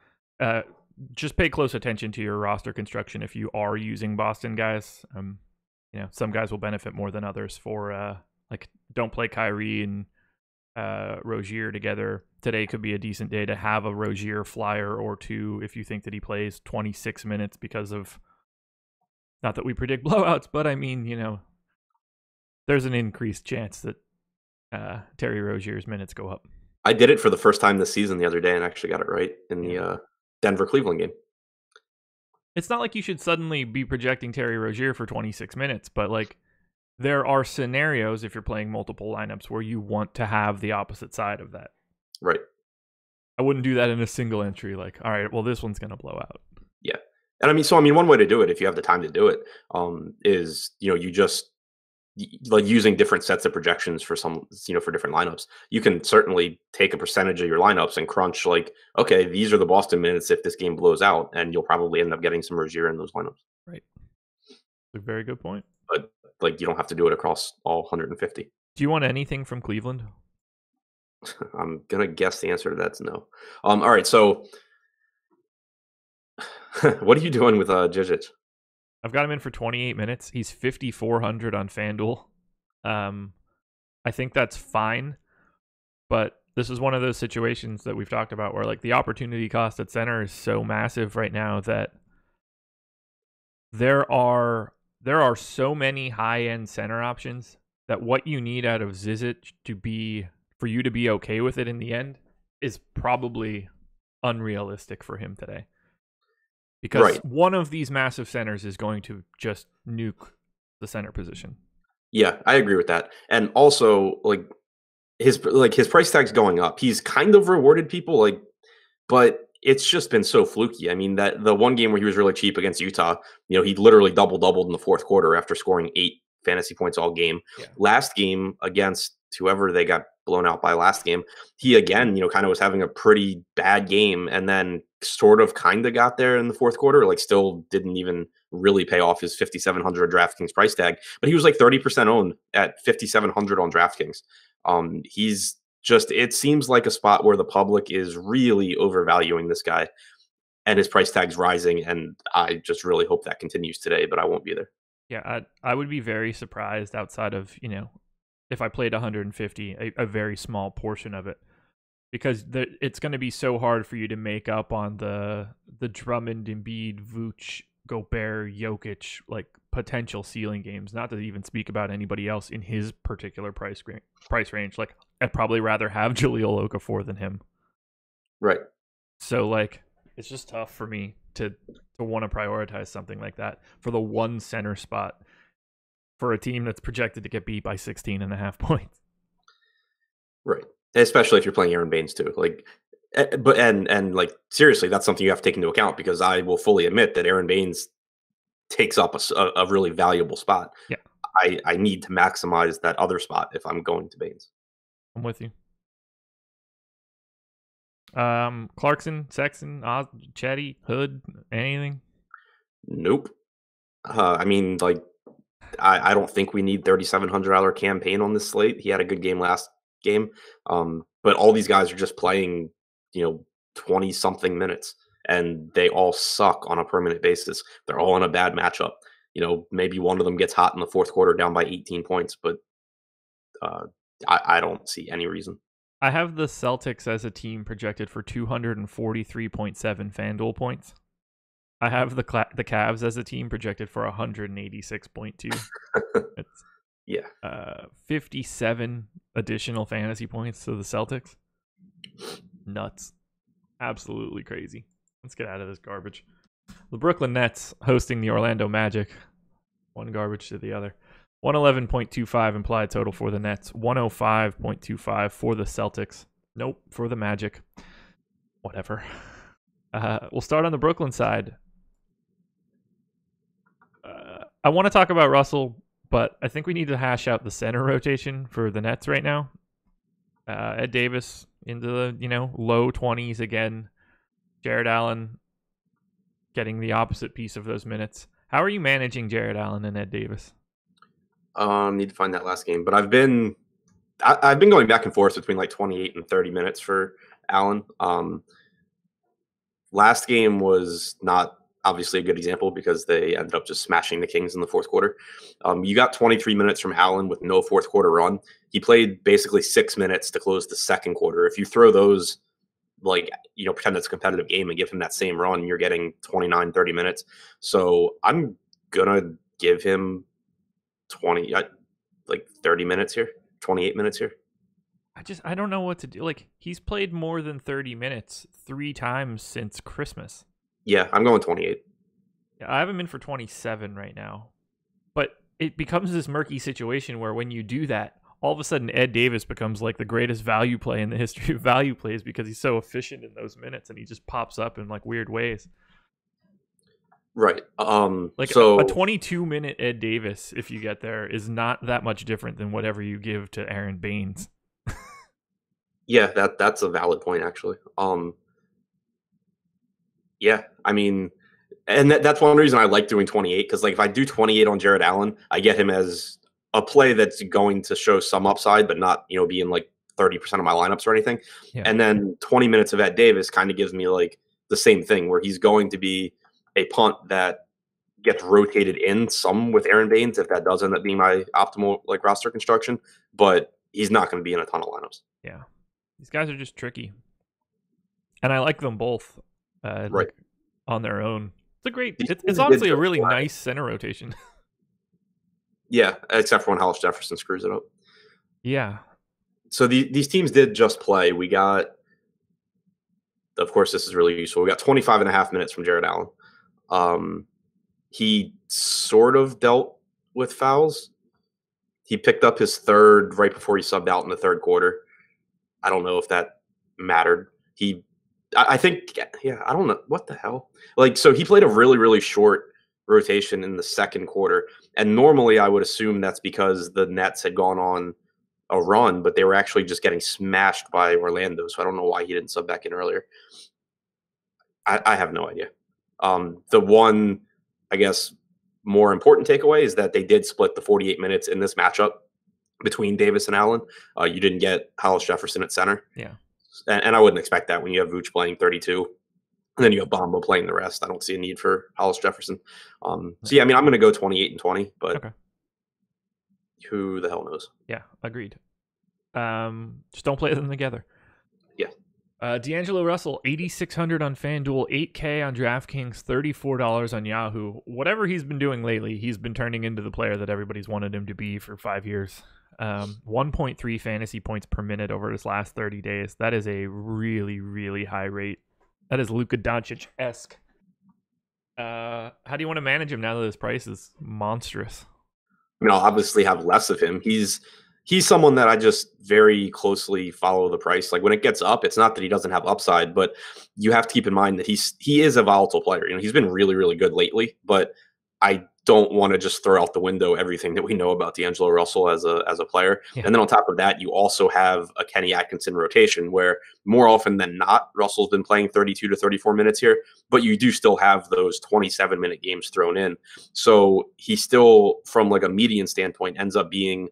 Just pay close attention to your roster construction if you are using Boston guys. Some guys will benefit more than others for like don't play Kyrie and Rozier together. Today could be a decent day to have a Rozier flyer or two if you think that he plays 26 minutes because of, not that we predict blowouts, but I mean, there's an increased chance that Terry Rozier's minutes go up. I did it for the first time this season the other day and actually got it right in the Denver-Cleveland game. It's not like you should suddenly be projecting Terry Rozier for 26 minutes, but like there are scenarios if you're playing multiple lineups where you want to have the opposite side of that. Right. I wouldn't do that in a single entry. Like, all right, well, this one's going to blow out. Yeah. And one way to do it, if you have the time to do it, is, you just like using different sets of projections for some, for different lineups. You can certainly take a percentage of your lineups and crunch like, okay, these are the Boston minutes if this game blows out, and you'll probably end up getting some Rozier in those lineups. Right. A very good point. But like, you don't have to do it across all 150. Do you want anything from Cleveland? I'm going to guess the answer to that's no. All right. So what are you doing with Jijic? I've got him in for 28 minutes. He's 5,400 on FanDuel. I think that's fine, but this is one of those situations that we've talked about where like the opportunity cost at center is so massive right now that there are so many high-end center options that what you need out of Zizic for you to be okay with it in the end is probably unrealistic for him today. Because one of these massive centers is going to just nuke the center position. Yeah, I agree with that. And also, his price tag's going up. He's kind of rewarded people, but it's just been so fluky. I mean, that the one game where he was really cheap against Utah, he literally doubled in the fourth quarter after scoring 8 fantasy points all game. Yeah. Last game against whoever they got blown out by last game, he again, kind of was having a pretty bad game and then sort of kind of got there in the fourth quarter, still didn't even really pay off his 5,700 DraftKings price tag, but he was 30% owned at 5,700 on DraftKings. He's just, it seems like a spot where the public is really overvaluing this guy and his price tag's rising. And I just really hope that continues today, but I won't be there. Yeah, I would be very surprised outside of, if I played 150, a very small portion of it, because it's going to be so hard for you to make up on the Drummond, Embiid, Vooch, Gobert, Jokic like potential ceiling games. Not to even speak about anybody else in his particular price range. Like I'd probably rather have Jahlil Okafor than him. Right. So like it's just tough for me to want to prioritize something like that for the one center spot for a team that's projected to get beat by 16.5 points. Right. Especially if you're playing Aaron Baines too. Like, but like seriously, that's something you have to take into account, because I will fully admit that Aaron Baines takes up a really valuable spot. Yeah. I need to maximize that other spot if I'm going to Baines. I'm with you. Clarkson, Sexton, Chetty, Hood, anything? Nope. I mean, like, I don't think we need $3,700 campaign on this slate. He had a good game last game, but all these guys are just playing, 20 something minutes, and they all suck on a permanent basis. They're all in a bad matchup. Maybe one of them gets hot in the fourth quarter down by 18 points, but I don't see any reason. I have the Celtics as a team projected for 243.7 FanDuel points. I have the Cavs as a team projected for 186.2. It's 57 additional fantasy points to the Celtics. Nuts. Absolutely crazy. Let's get out of this garbage. The Brooklyn Nets hosting the Orlando Magic. One garbage to the other. 111.25 implied total for the Nets. 105.25 for the Celtics. Nope, for the Magic. Whatever. We'll start on the Brooklyn side. I want to talk about Russell, but I think we need to hash out the center rotation for the Nets right now. Ed Davis into the low 20s again. Jared Allen getting the opposite piece of those minutes. How are you managing Jared Allen and Ed Davis? Need to find that last game, but I've been going back and forth between like 28 and 30 minutes for Allen. Last game was not obviously a good example because they ended up just smashing the Kings in the fourth quarter. You got 23 minutes from Allen with no fourth quarter run. He played basically 6 minutes to close the second quarter. If you throw those, pretend it's a competitive game and give him that same run, you're getting 29, 30 minutes. So I'm going to give him 30 minutes here, 28 minutes here. I don't know what to do. Like, he's played more than 30 minutes 3 times since Christmas. Yeah, I'm going 28. Yeah, I have him in for 27 right now. But it becomes this murky situation where when you do that, all of a sudden Ed Davis becomes like the greatest value play in the history of value plays because he's so efficient in those minutes and he just pops up in like weird ways. Right. A 22-minute Ed Davis, if you get there, is not that much different than whatever you give to Aaron Baines. Yeah, that's a valid point, actually. Yeah, I mean, and that's one reason I like doing 28, because like if I do 28 on Jared Allen, I get him as a play that's going to show some upside, but not being like 30% of my lineups or anything. Yeah. And then 20 minutes of Ed Davis kind of gives me like the same thing, where he's going to be a punt that gets rotated in some with Aaron Baines if that does end up being my optimal like roster construction, but he's not going to be in a ton of lineups. Yeah, these guys are just tricky, and I like them both. Right. Like, on their own. It's honestly a really nice center rotation. Yeah, except for when Hollis Jefferson screws it up. Yeah. So these teams did just play. We got, of course, this is really useful. We got 25 and a half minutes from Jared Allen. He sort of dealt with fouls. He picked up his third right before he subbed out in the third quarter. I don't know if that mattered. I think, yeah, I don't know. What the hell? Like, so he played a really, really short rotation in the second quarter. And normally I would assume that's because the Nets had gone on a run, but they were actually just getting smashed by Orlando. So I don't know why he didn't sub back in earlier. I have no idea. The one, I guess, more important takeaway is that they did split the 48 minutes in this matchup between Davis and Allen. You didn't get Hollis Jefferson at center. Yeah. And I wouldn't expect that when you have Vooch playing 32, and then you have Bamba playing the rest. I don't see a need for Hollis Jefferson. So yeah, I mean, I'm going to go 28 and 20, but okay. Who the hell knows? Yeah, agreed. Just don't play them together. Yeah. D'Angelo Russell, 8,600 on FanDuel, 8K on DraftKings, $34 on Yahoo. Whatever he's been doing lately, he's been turning into the player that everybody's wanted him to be for 5 years. 1.3 fantasy points per minute over his last 30 days. That is a really, really high rate. That is Luka Doncic-esque. How do you want to manage him now that his price is monstrous? I mean, I'll obviously have less of him. He's someone that I just very closely follow the price. Like when it gets up, it's not that he doesn't have upside, but you have to keep in mind that he is a volatile player. You know, he's been really, really good lately, but I don't want to just throw out the window everything that we know about D'Angelo Russell as a player. Yeah. And then on top of that, you also have a Kenny Atkinson rotation where more often than not, Russell's been playing 32 to 34 minutes here, but you do still have those 27-minute games thrown in. So he still, from like a median standpoint, ends up being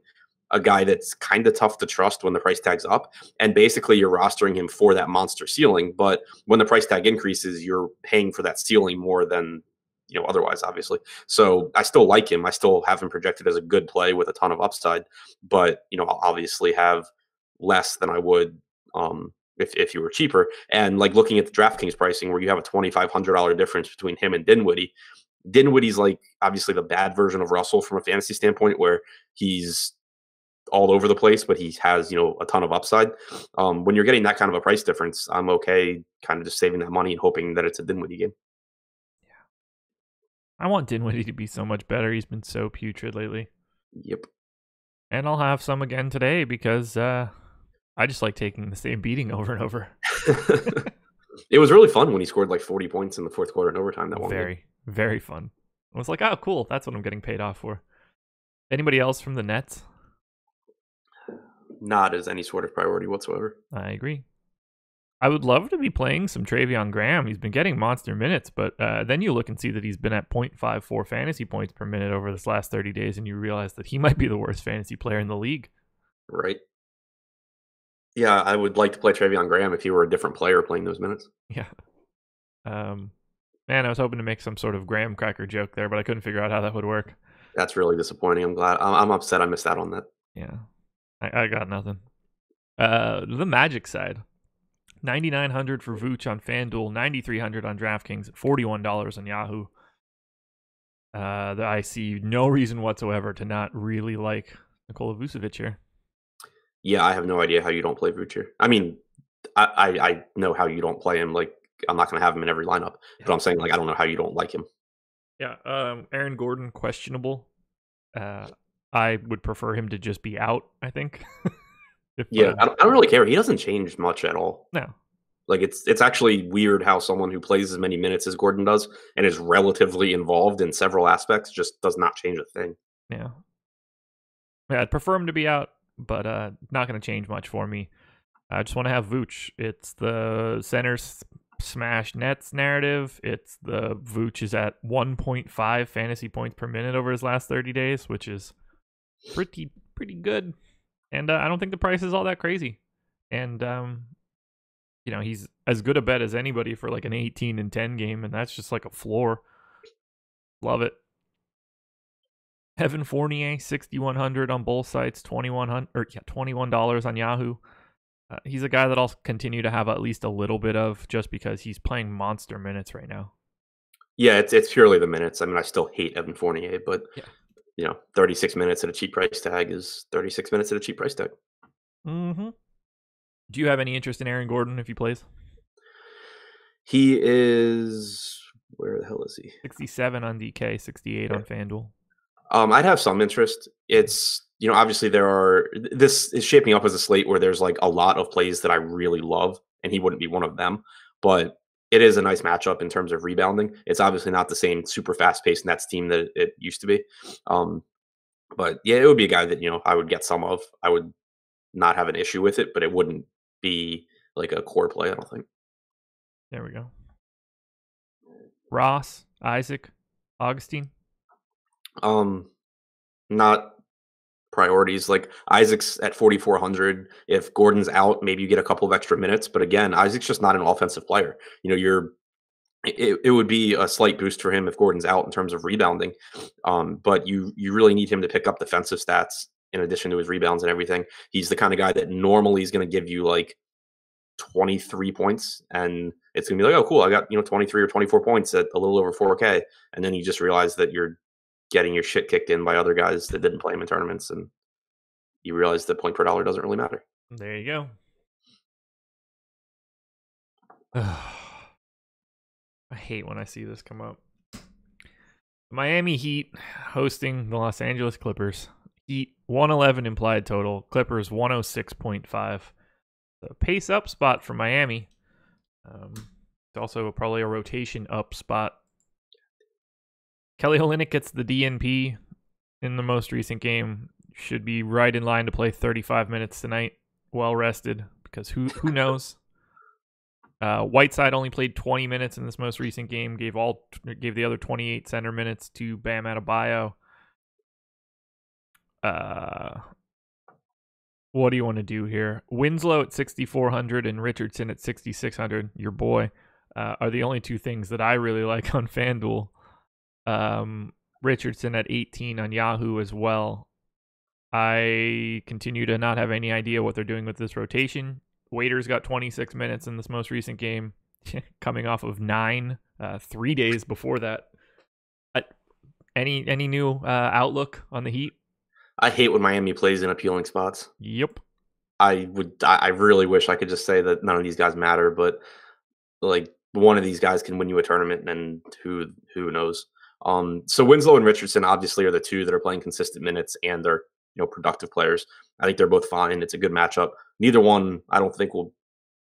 a guy that's kind of tough to trust when the price tag's up. And basically you're rostering him for that monster ceiling. But when the price tag increases, you're paying for that ceiling more than, you know, otherwise, obviously. So I still like him. I still have him projected as a good play with a ton of upside, but, you know, I'll obviously have less than I would if you were cheaper. And like looking at the DraftKings pricing where you have a $2,500 difference between him and Dinwiddie's like obviously the bad version of Russell from a fantasy standpoint where he's all over the place, but he has, you know, a ton of upside. When you're getting that kind of a price difference, I'm okay kind of just saving that money and hoping that it's a Dinwiddie game. I want Dinwiddie to be so much better. He's been so putrid lately. Yep. And I'll have some again today because I just like taking the same beating over and over. It was really fun when he scored like 40 points in the fourth quarter in overtime. That one game. Very fun. I was like, oh, cool. That's what I'm getting paid off for. Anybody else from the Nets? Not as any sort of priority whatsoever. I agree. I would love to be playing some Travion Graham. He's been getting monster minutes, but then you look and see that he's been at 0.54 fantasy points per minute over this last 30 days, and you realize that he might be the worst fantasy player in the league. Right. Yeah, I would like to play Travion Graham if he were a different player playing those minutes. Yeah. Man, I was hoping to make some sort of graham cracker joke there, but I couldn't figure out how that would work. That's really disappointing. I'm upset I missed out on that. Yeah. I got nothing. The Magic side. 9,900 for Vooch on FanDuel, 9,300 on DraftKings, $41 on Yahoo. I see no reason whatsoever to not really like Nikola Vucevic here. Yeah, I have no idea how you don't play Vooch here. I mean, I know how you don't play him. Like, I'm not going to have him in every lineup, but I'm saying, like, I don't know how you don't like him. Yeah, Aaron Gordon, questionable. I would prefer him to just be out, I think. I don't really care. He doesn't change much at all. No. Like, it's actually weird how someone who plays as many minutes as Gordon does and is relatively involved in several aspects just does not change a thing. Yeah. Yeah, I'd prefer him to be out, but not going to change much for me. I just want to have Vooch. It's the center smash Nets narrative. It's the Vooch is at 1.5 fantasy points per minute over his last 30 days, which is pretty good. And I don't think the price is all that crazy. And, you know, he's as good a bet as anybody for like an 18-10 game, and that's just like a floor. Love it. Evan Fournier, 6,100 on both sites, $21 on Yahoo. He's a guy that I'll continue to have at least a little bit of just because he's playing monster minutes right now. Yeah, it's purely the minutes. I mean, I still hate Evan Fournier, but yeah. You know, 36 minutes at a cheap price tag is 36 minutes at a cheap price tag. Mm-hmm. Do you have any interest in Aaron Gordon if he plays? He is... Where the hell is he? 67 on DK, 68 on FanDuel. I'd have some interest. It's, you know, obviously this is shaping up as a slate where there's like a lot of plays that I really love, and he wouldn't be one of them. But it is a nice matchup in terms of rebounding. It's obviously not the same super fast-paced Nets team that it used to be. But yeah, it would be a guy that, you know, I would get some of. I would not have an issue with it, but it wouldn't be like a core play, I don't think. There we go. Ross, Isaac, Augustine? Not priorities. Like Isaac's at 4,400. If Gordon's out, maybe you get a couple of extra minutes. But again, Isaac's just not an offensive player. You know, it would be a slight boost for him if Gordon's out in terms of rebounding. But you really need him to pick up defensive stats in addition to his rebounds and everything. He's the kind of guy that normally is going to give you like 23 points, and it's going to be like, oh, cool, I got 23 or 24 points at a little over 4K, and then you just realize that you're getting your shit kicked in by other guys that didn't play him in tournaments, and you realize that point per dollar doesn't really matter. There you go. I hate when I see this come up. Miami Heat hosting the Los Angeles Clippers. Heat 111 implied total. Clippers 106.5. The pace up spot for Miami. It's also probably a rotation up spot. Kelly Olynyk gets the DNP in the most recent game. Should be right in line to play 35 minutes tonight. Well rested, because who knows? Whiteside only played 20 minutes in this most recent game. Gave the other 28 center minutes to Bam Adebayo. What do you want to do here? Winslow at 6,400 and Richardson at 6,600. Your boy are the only two things that I really like on FanDuel. Richardson at 18 on Yahoo as well. I continue to not have any idea what they're doing with this rotation. Waiters got 26 minutes in this most recent game, coming off of 9 3 days before that. Any new outlook on the Heat? I hate when Miami plays in appealing spots. Yep. I really wish I could just say that none of these guys matter, but like one of these guys can win you a tournament, and who knows. So Winslow and Richardson obviously are the two that are playing consistent minutes, and they're productive players. I think they're both fine. It's a good matchup. Neither one I don't think will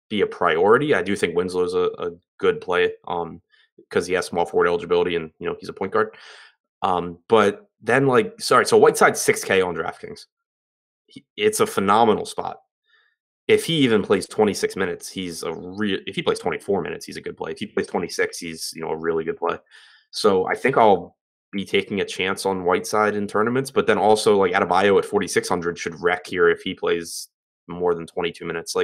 be a priority. I do think Winslow's a good play because he has small forward eligibility, and he's a point guard. But then so Whiteside's 6K on DraftKings. It's a phenomenal spot. If he even plays 26 minutes, if he plays 24 minutes, he's a good play. If he plays 26, he's a really good play. So I think I'll be taking a chance on Whiteside in tournaments, but then also Adebayo at 4,600 should wreck here if he plays more than 22 minutes.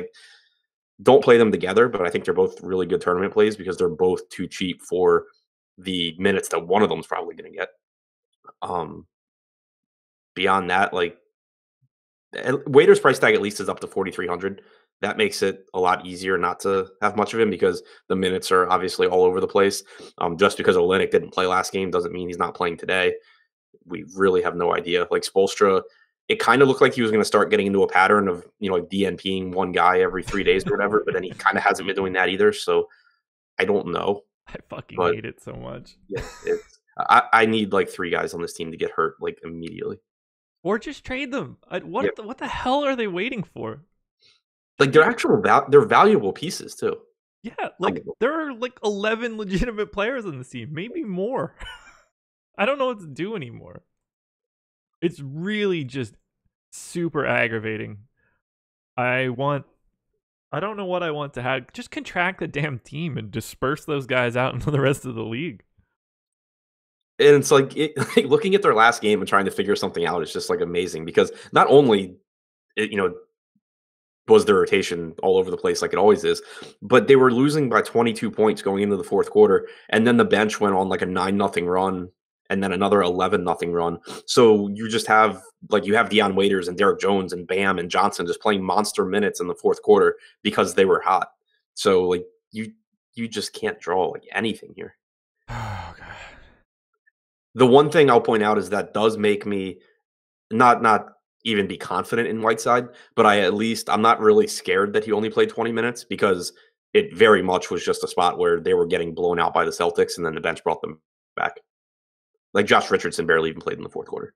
Don't play them together, but I think they're both really good tournament plays because they're both too cheap for the minutes that one of them is probably going to get. Beyond that, Waiter's price tag at least is up to 4,300. That makes it a lot easier not to have much of him because the minutes are obviously all over the place. Just because Olynyk didn't play last game doesn't mean he's not playing today. We really have no idea. Spoelstra, it kind of looked like he was going to start getting into a pattern of DNPing one guy every 3 days or whatever, but then he kind of hasn't been doing that either. So I don't know. I fucking hate it so much. Yeah, I need 3 guys on this team to get hurt immediately. Or just trade them. What the hell are they waiting for? They're valuable pieces too. Yeah, there are 11 legitimate players on this team, maybe more. I don't know what to do anymore. It's really just super aggravating. I don't know what I want to have. Just contract the damn team and disperse those guys out into the rest of the league. And it's looking at their last game and trying to figure something out is just amazing because not only was their rotation all over the place like it always is, but they were losing by 22 points going into the fourth quarter, and then the bench went on a 9-0 run and then another 11-0 run. So you just have you have Dion Waiters and Derek Jones and Bam and Johnson just playing monster minutes in the fourth quarter because they were hot. So you just can't draw anything here. Oh god. The one thing I'll point out is that does make me not even be confident in Whiteside, but I'm not really scared that he only played 20 minutes because it very much was just a spot where they were getting blown out by the Celtics and then the bench brought them back. Josh Richardson barely even played in the fourth quarter.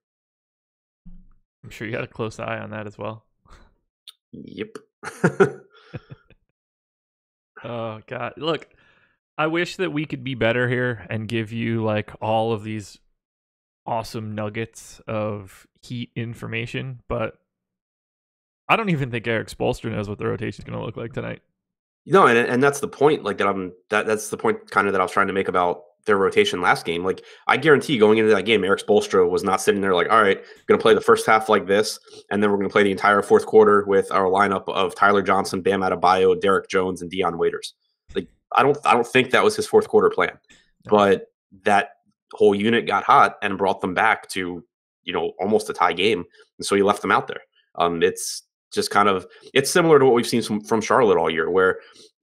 I'm sure you had a close eye on that as well. Yep. Oh god. Look, I wish that we could be better here and give you all of these awesome nuggets of Heat information, but I don't even think Eric Spoelstra knows what the rotation is going to look like tonight. No, and that's the point. That's the point kind of that I was trying to make about their rotation last game. I guarantee going into that game, Eric Spoelstra was not sitting there all right, going to play the first half like this, and then we're going to play the entire fourth quarter with our lineup of Tyler Johnson, Bam Adebayo, Derek Jones, and Dion Waiters. I don't think that was his fourth quarter plan, but that whole unit got hot and brought them back to almost a tie game, and so he left them out there. It's just it's similar to what we've seen from Charlotte all year, where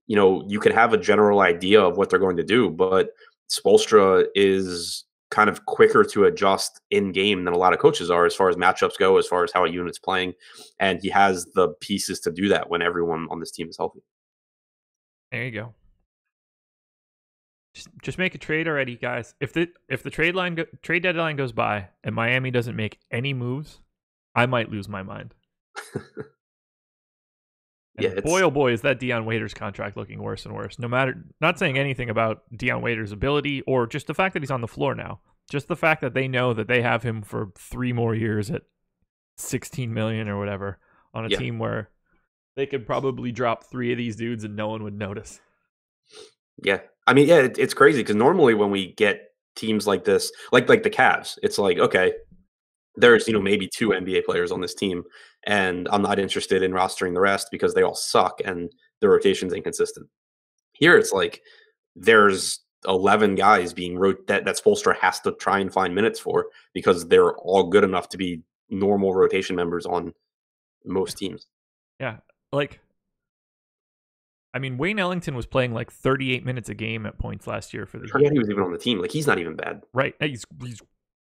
you could have a general idea of what they're going to do, but Spoelstra is kind of quicker to adjust in game than a lot of coaches are, as far as matchups go, as far as how a unit's playing, and he has the pieces to do that when everyone on this team is healthy. There you go. Just make a trade already, guys. If the trade deadline goes by and Miami doesn't make any moves, I might lose my mind. Yeah, boy, oh boy, is that Dion Waiters contract looking worse and worse. No matter, not saying anything about Dion Waiters' ability or just the fact that he's on the floor now. Just the fact that they know that they have him for 3 more years at $16 million or whatever on a team where they could probably drop 3 of these dudes and no one would notice. Yeah, I mean, yeah, it's crazy because normally when we get teams like this, like the Cavs, it's like, okay, there's maybe 2 NBA players on this team, and I'm not interested in rostering the rest because they all suck and the rotation's inconsistent. Here, it's like there's 11 guys being that Spoelstra has to try and find minutes for because they're all good enough to be normal rotation members on most teams. Yeah, I mean, Wayne Ellington was playing like 38 minutes a game at points last year for the Heat. He was even on the team. Like, he's not even bad. Right. He's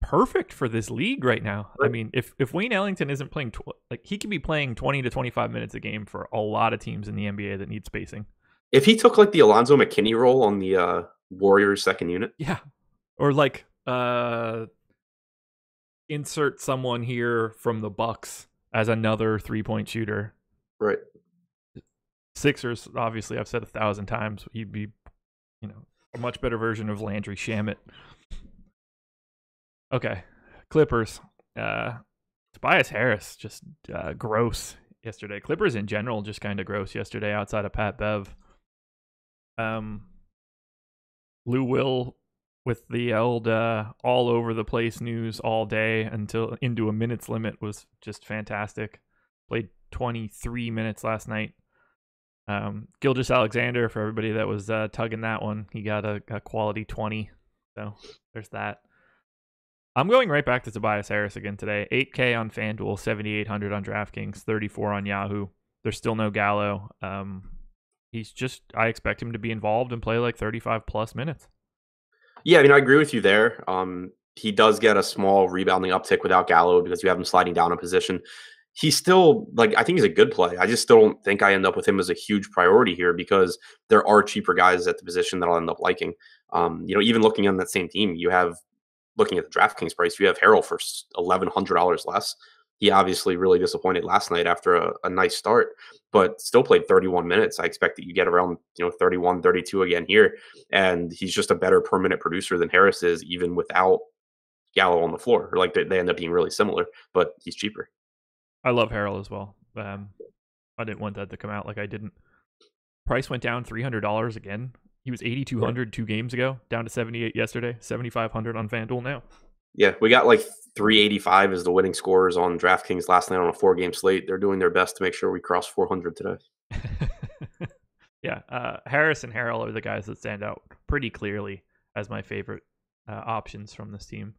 perfect for this league right now. Right. I mean, if Wayne Ellington isn't playing, he could be playing 20 to 25 minutes a game for a lot of teams in the NBA that need spacing. If he took like the Alonzo McKinney role on the Warriors second unit. Yeah. Or insert someone here from the Bucks as another 3-point shooter. Right. Sixers, obviously, I've said 1,000 times, he'd be, a much better version of Landry Shamet. Okay, Clippers. Tobias Harris, just gross yesterday. Clippers in general, just kind of gross yesterday outside of Pat Bev. Lou Will with the old all over the place news all day until into a minutes limit was just fantastic. Played 23 minutes last night. Gilgeous-Alexander, for everybody that was tugging that one, he got a quality 20. So there's that. I'm going right back to Tobias Harris again today. 8K on FanDuel, 7,800 on DraftKings, 34 on Yahoo. There's still no Gallo. I expect him to be involved and play like 35 plus minutes. Yeah, I mean, I agree with you there. He does get a small rebounding uptick without Gallo because you have him sliding down a position. He's still, I think he's a good play. I just still don't think I end up with him as a huge priority here because there are cheaper guys at the position that I'll end up liking. Even looking on that same team, looking at the DraftKings price, you have Harrell for $1,100 less. He obviously really disappointed last night after a nice start, but still played 31 minutes. I expect that you get around 31, 32 again here, and he's just a better per minute producer than Harris is, even without Gallo on the floor. Or they end up being really similar, but he's cheaper. I love Harrell as well. I didn't want that to come out like I didn't. Price went down $300 again. He was 8,200 2 games ago, down to 78 yesterday, 7,500 on FanDuel now. Yeah, we got 385 as the winning scores on DraftKings last night on a 4-game slate. They're doing their best to make sure we cross 400 today. Yeah, Harris and Harrell are the guys that stand out pretty clearly as my favorite options from this team.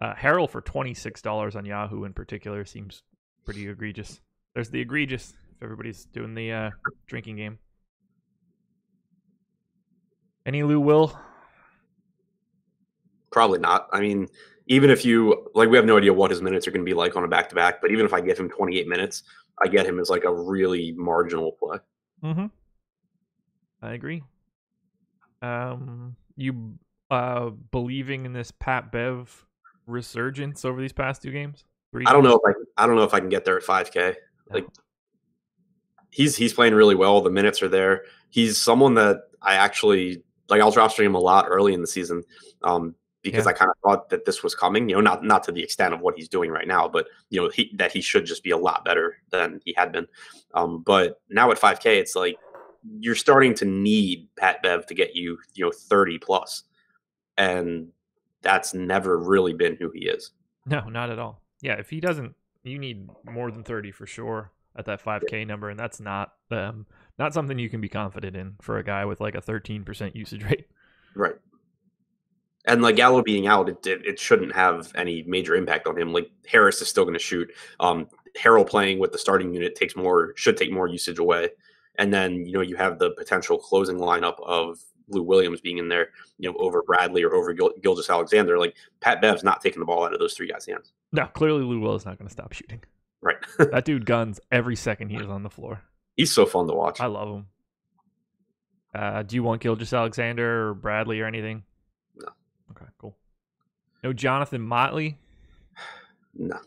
Harrell for $26 on Yahoo in particular seems pretty egregious. There's the egregious if everybody's doing the drinking game. Any Lou Will? Probably not. I mean, even if you we have no idea what his minutes are going to be like on a back-to-back, but even if I give him 28 minutes, I get him as a really marginal play. Mm-hmm. I agree. You believing in this Pat Bev resurgence over these past 2 games? I don't know if I can get there at 5K. No. He's playing really well. The minutes are there. He's someone that I actually I was rostering him a lot early in the season because I kind of thought that this was coming. Not to the extent of what he's doing right now, but that he should just be a lot better than he had been. But now at 5K, it's you're starting to need Pat Bev to get you 30 plus, and that's never really been who he is. No, not at all. Yeah, if he doesn't, you need more than 30 for sure at that 5K number, and that's not something you can be confident in for a guy with a 13% usage rate. Right. And like Gallo being out, it shouldn't have any major impact on him. Like Harris is still going to shoot. Harrell playing with the starting unit should take more usage away. And then you have the potential closing lineup of Lou Williams being in there, over Bradley or over Gilgeous-Alexander. Like Pat Bev's not taking the ball out of those three guys' hands. No, clearly Lou Will is not going to stop shooting. Right. That dude guns every second he is on the floor. He's so fun to watch. I love him. Do you want Gilgeous-Alexander or Bradley or anything? No. Okay, cool. No Jonathan Motley? No.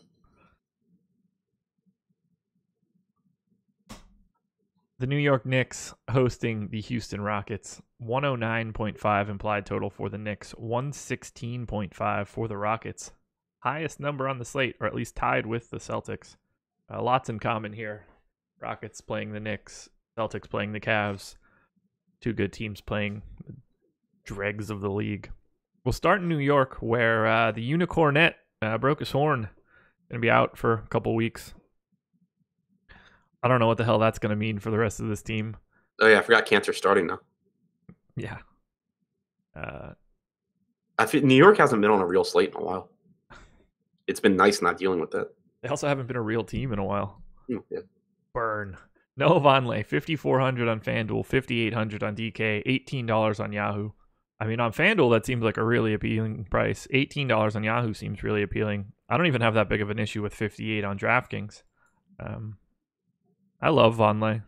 The New York Knicks hosting the Houston Rockets. 109.5 implied total for the Knicks. 116.5 for the Rockets. Highest number on the slate, or at least tied with the Celtics. Lots in common here. Rockets playing the Knicks. Celtics playing the Cavs. Two good teams playing the dregs of the league. We'll start in New York, where the Unicornet broke his horn. Going to be out for a couple weeks. I don't know what the hell that's going to mean for the rest of this team. Oh, yeah, I forgot Cantor's starting now. Yeah. I feel New York hasn't been on a real slate in a while. It's been nice not dealing with that. They also haven't been a real team in a while. Yeah. Burn. Noah Vonleh, 5,400 on FanDuel, 5,800 on DK, $18 on Yahoo. I mean, on FanDuel, that seems like a really appealing price. $18 on Yahoo seems really appealing. I don't even have that big of an issue with 58 on DraftKings. I love Vonleh.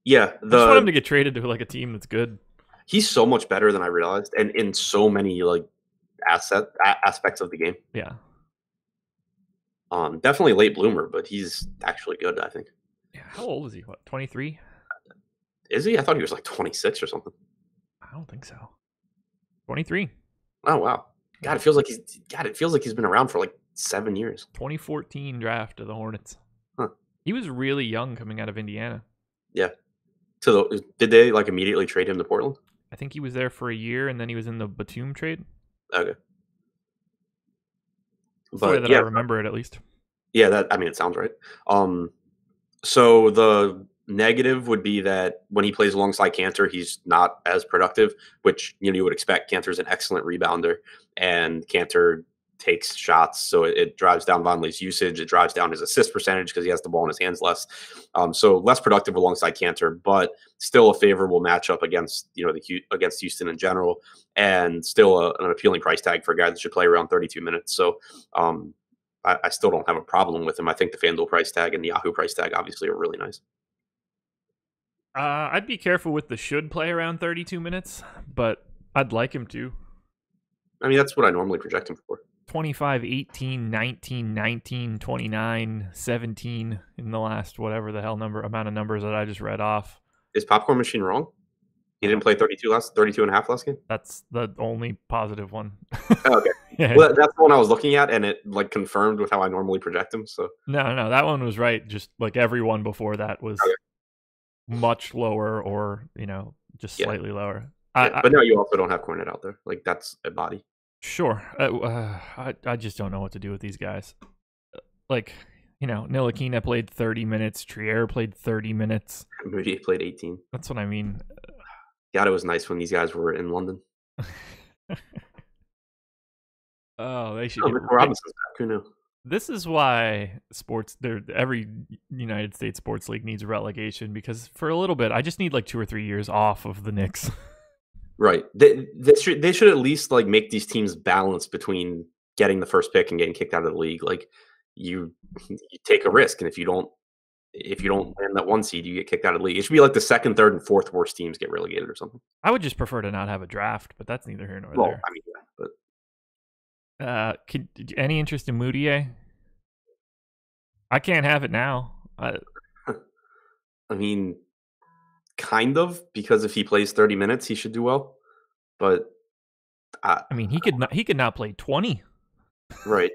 Yeah. I just want him to get traded to like a team that's good. He's so much better than I realized, and in so many like aspects of the game. Yeah. Definitely late bloomer, but he's actually good, I think. Yeah. How old is he? What, 23? Is he? I thought he was like 26 or something. I don't think so. 23. Oh wow. God, it feels like he's been around for like 7 years. 2014 draft of the Hornets. Huh. He was really young coming out of Indiana. Yeah. So did they like immediately trade him to Portland? I think he was there for a year, and then he was in the Batum trade. Okay. That's the way that I remember it, at least. Yeah, it sounds right. So the negative would be that when he plays alongside Cantor, he's not as productive, which you would expect. Cantor's an excellent rebounder, and Cantor takes shots, so it drives down Vonleh's usage. It drives down his assist percentage because he has the ball in his hands less. So less productive alongside Cantor, but still a favorable matchup against against Houston in general, and still an appealing price tag for a guy that should play around 32 minutes. So I still don't have a problem with him. I think the FanDuel price tag and the Yahoo price tag obviously are really nice. I'd be careful with the should play around 32 minutes, but I'd like him to. I mean, that's what I normally project him for. 25, 18, 19, 19, 29, 17 in the last whatever the hell amount of numbers that I just read off. Is Popcorn Machine wrong? He didn't play 32 and a half last game? That's the only positive one. Oh, okay. Yeah. Well, that's the one I was looking at, and it like confirmed with how I normally project him. So No, that one was right. Just like every one before that was much lower, or just slightly lower. But no, you also don't have Cornet out there. Like that's a body. Sure. I just don't know what to do with these guys. Like, Ntilikina played 30 minutes. Trier played 30 minutes. Moody played 18. That's what I mean. God, it was nice when these guys were in London. Oh, they should. Robinson's back. Who knew? This is why every United States sports league needs relegation, because for a little bit, I just need like 2 or 3 years off of the Knicks. Right. They should at least like make these teams balance between getting the first pick and getting kicked out of the league. Like you take a risk, and if you don't land that 1 seed, you get kicked out of the league. It should be like the 2nd, 3rd, and 4th worst teams get relegated or something. I would just prefer to not have a draft, but that's neither here nor there. I mean, yeah, but any interest in Moutier? I can't have it now. I mean, kind of, because if he plays 30 minutes, he should do well. But I mean, he could not play 20. Right.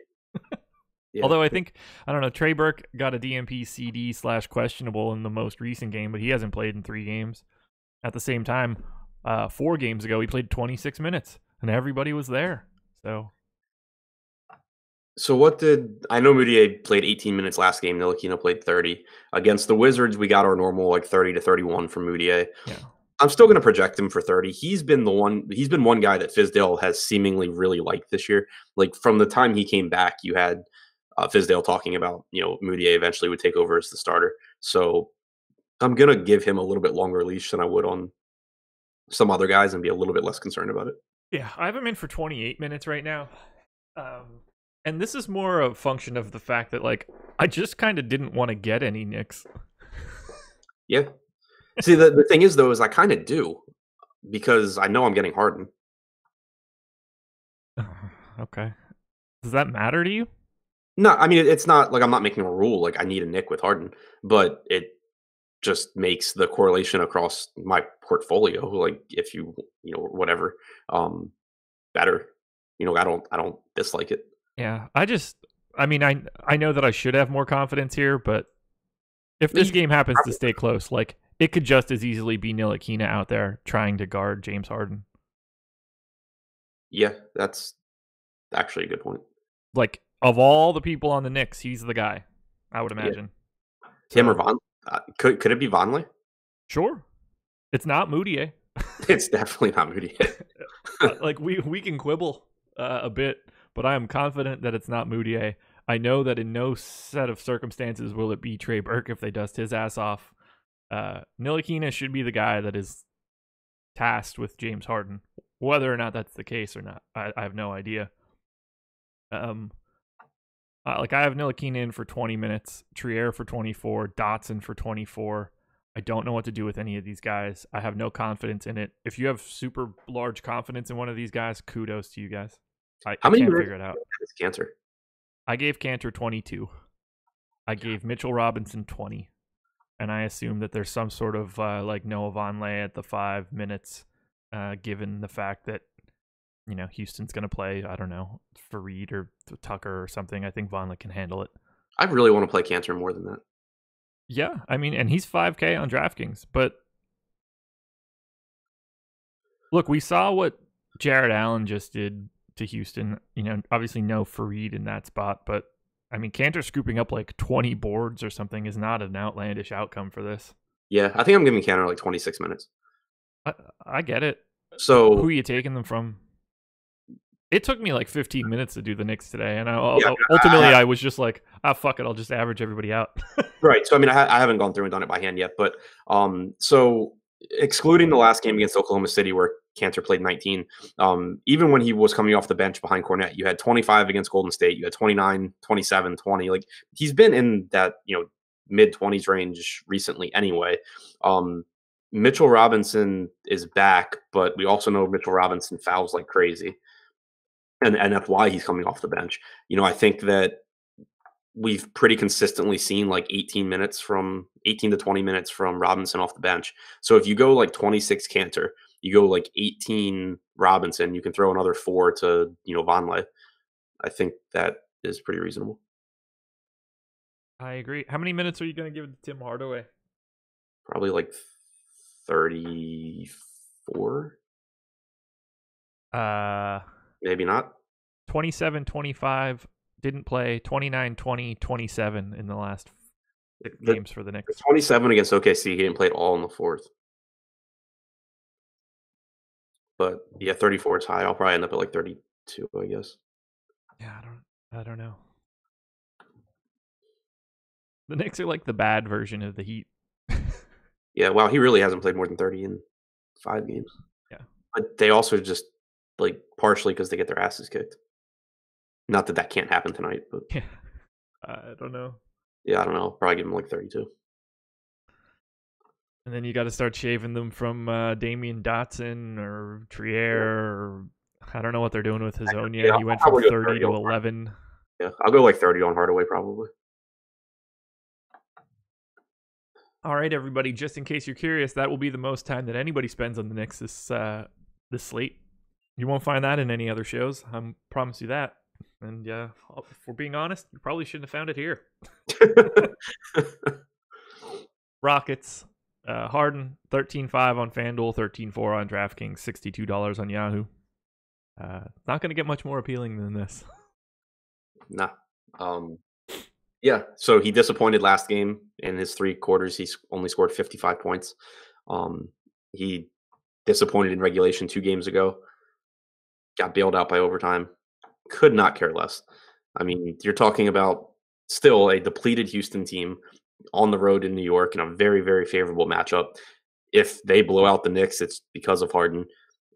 Yeah. Although I think, I don't know, Trey Burke got a DMP CD / questionable in the most recent game, but he hasn't played in 3 games. At the same time, 4 games ago, he played 26 minutes, and everybody was there. So I know Moutier played 18 minutes last game. Ntilikina played 30. Against the Wizards, we got our normal like 30 to 31 from Moutier. Yeah. I'm still going to project him for 30. He's been one guy that Fizdale has seemingly really liked this year. Like from the time he came back, you had Fizdale talking about, Moutier eventually would take over as the starter. So I'm going to give him a little bit longer leash than I would on some other guys and be a little bit less concerned about it. Yeah, I have him in for 28 minutes right now. And this is more a function of the fact that, like, I just kind of didn't want to get any Knicks. Yeah. See, the thing is, though, is I kind of do because I know I'm getting Harden. Okay. Does that matter to you? No, I mean, it's not like I'm not making a rule like I need a Nick with Harden, but it just makes the correlation across my portfolio, like if whatever, better. I don't dislike it. Yeah, I mean, I know that I should have more confidence here, but if this game happens to stay close, like, it could just as easily be Ntilikina out there trying to guard James Harden. Yeah, that's actually a good point. Like, of all the people on the Knicks, he's the guy, I would imagine. Yeah. Him or Von? Could it be Vonleh? Sure. It's not Moutier. It's definitely not Moutier. Like, we can quibble a bit, but I am confident that it's not Moutier. I know that in no set of circumstances will it be Trey Burke if they dust his ass off. Ntilikina should be the guy that is tasked with James Harden. Whether or not that's the case or not, I have no idea. Like, I have Ntilikina in for 20 minutes, Trier for 24, Dotson for 24. I don't know what to do with any of these guys. I have no confidence in it. If you have super large confidence in one of these guys, kudos to you guys. I can't figure it out. Cantor? I gave Cantor 22. I gave Mitchell Robinson 20. And I assume that there's some sort of like Noah Vonleh at the 5 minutes, given the fact that, Houston's going to play, I don't know, Fareed or Tucker or something. I think Vonleh can handle it. I really want to play Cantor more than that. Yeah, I mean, and he's 5K on DraftKings. But look, we saw what Jared Allen just did to Houston. Obviously no Fareed in that spot, but I mean, Cantor scooping up like 20 boards or something is not an outlandish outcome for this. Yeah, I think I'm giving Cantor like 26 minutes. I get it. So who are you taking them from? It took me like 15 minutes to do the Knicks today, and ultimately I was just like, fuck it, I'll just average everybody out. Right. So I mean, I haven't gone through and done it by hand yet, but so excluding the last game against Oklahoma City where Cantor played 19, even when he was coming off the bench behind Cornette, you had 25 against Golden State, you had 29, 27, 20. Like, he's been in that mid 20s range recently anyway. Mitchell Robinson is back, but we also know Mitchell Robinson fouls like crazy. And that's why he's coming off the bench. I think that we've pretty consistently seen like 18 to 20 minutes from Robinson off the bench. So if you go like 26 Cantor, you go like 18 Robinson, you can throw another 4 to, Vonleh. I think that is pretty reasonable. I agree. How many minutes are you going to give to Tim Hardaway? Probably like 34. Maybe not. 27, 25, didn't play, 29, 20, 27 in the last games for the Knicks. 27 against OKC, he didn't play at all in the fourth. But yeah, 34 is high. I'll probably end up at like 32, I guess. Yeah, I don't know. The Knicks are like the bad version of the Heat. Yeah, wow, he really hasn't played more than 30 in 5 games. Yeah. But they also just, like, partially because they get their asses kicked. Not that can't happen tonight, but yeah, I don't know. Yeah, I don't know. Probably give him like 32. And then you got to start shaving them from Damian Dotson or Trier, or I don't know what they're doing with Hazonia. Yeah, he went from 30 to 11. Yeah, I'll go like 30 on Hardaway probably. All right, everybody. Just in case you're curious, that will be the most time that anybody spends on the Knicks this slate. You won't find that in any other shows. I promise you that. And if we're being honest, you probably shouldn't have found it here. Rockets, Harden, 13.5 on FanDuel, 13.4 on DraftKings, $62 on Yahoo. Not going to get much more appealing than this. Nah. Yeah, so he disappointed last game. In his 3 quarters, he only scored 55 points. He disappointed in regulation 2 games ago, got bailed out by overtime. Could not care less. I mean, you're talking about still a depleted Houston team on the road in New York in a very, very favorable matchup. If they blow out the Knicks, it's because of Harden.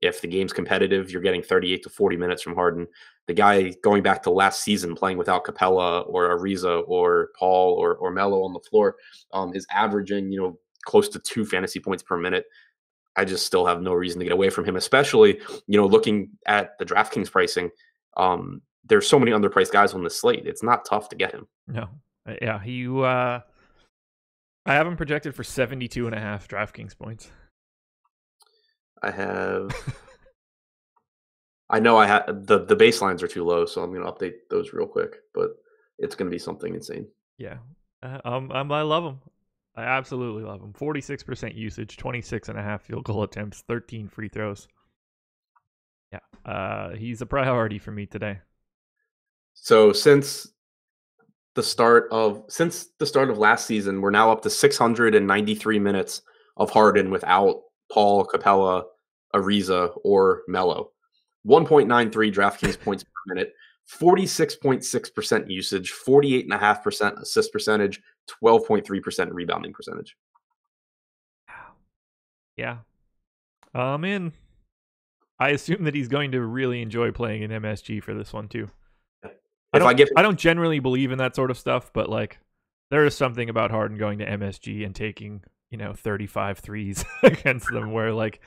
If the game's competitive, you're getting 38 to 40 minutes from Harden. The guy going back to last season playing without Capella or Ariza or Paul or Melo on the floor is averaging, close to 2 fantasy points per minute. I just still have no reason to get away from him, especially, looking at the DraftKings pricing. There's so many underpriced guys on this slate. It's not tough to get him. No. Yeah, I have him projected for 72.5 DraftKings points. I know I have the baselines are too low, so I'm going to update those real quick, but it's going to be something insane. Yeah. I love him. I absolutely love him. 46% usage, 26.5 field goal attempts, 13 free throws. Yeah. He's a priority for me today. So since the start of last season, we're now up to 693 minutes of Harden without Paul, Capella, Ariza, or Melo. 1.93 DraftKings points per minute, 46.6% usage, 48.5% assist percentage, 12.3% rebounding percentage. Yeah. I'm in. I assume that he's going to really enjoy playing in MSG for this one too. I don't generally believe in that sort of stuff, but like there is something about Harden going to MSG and taking, 35 threes against them where like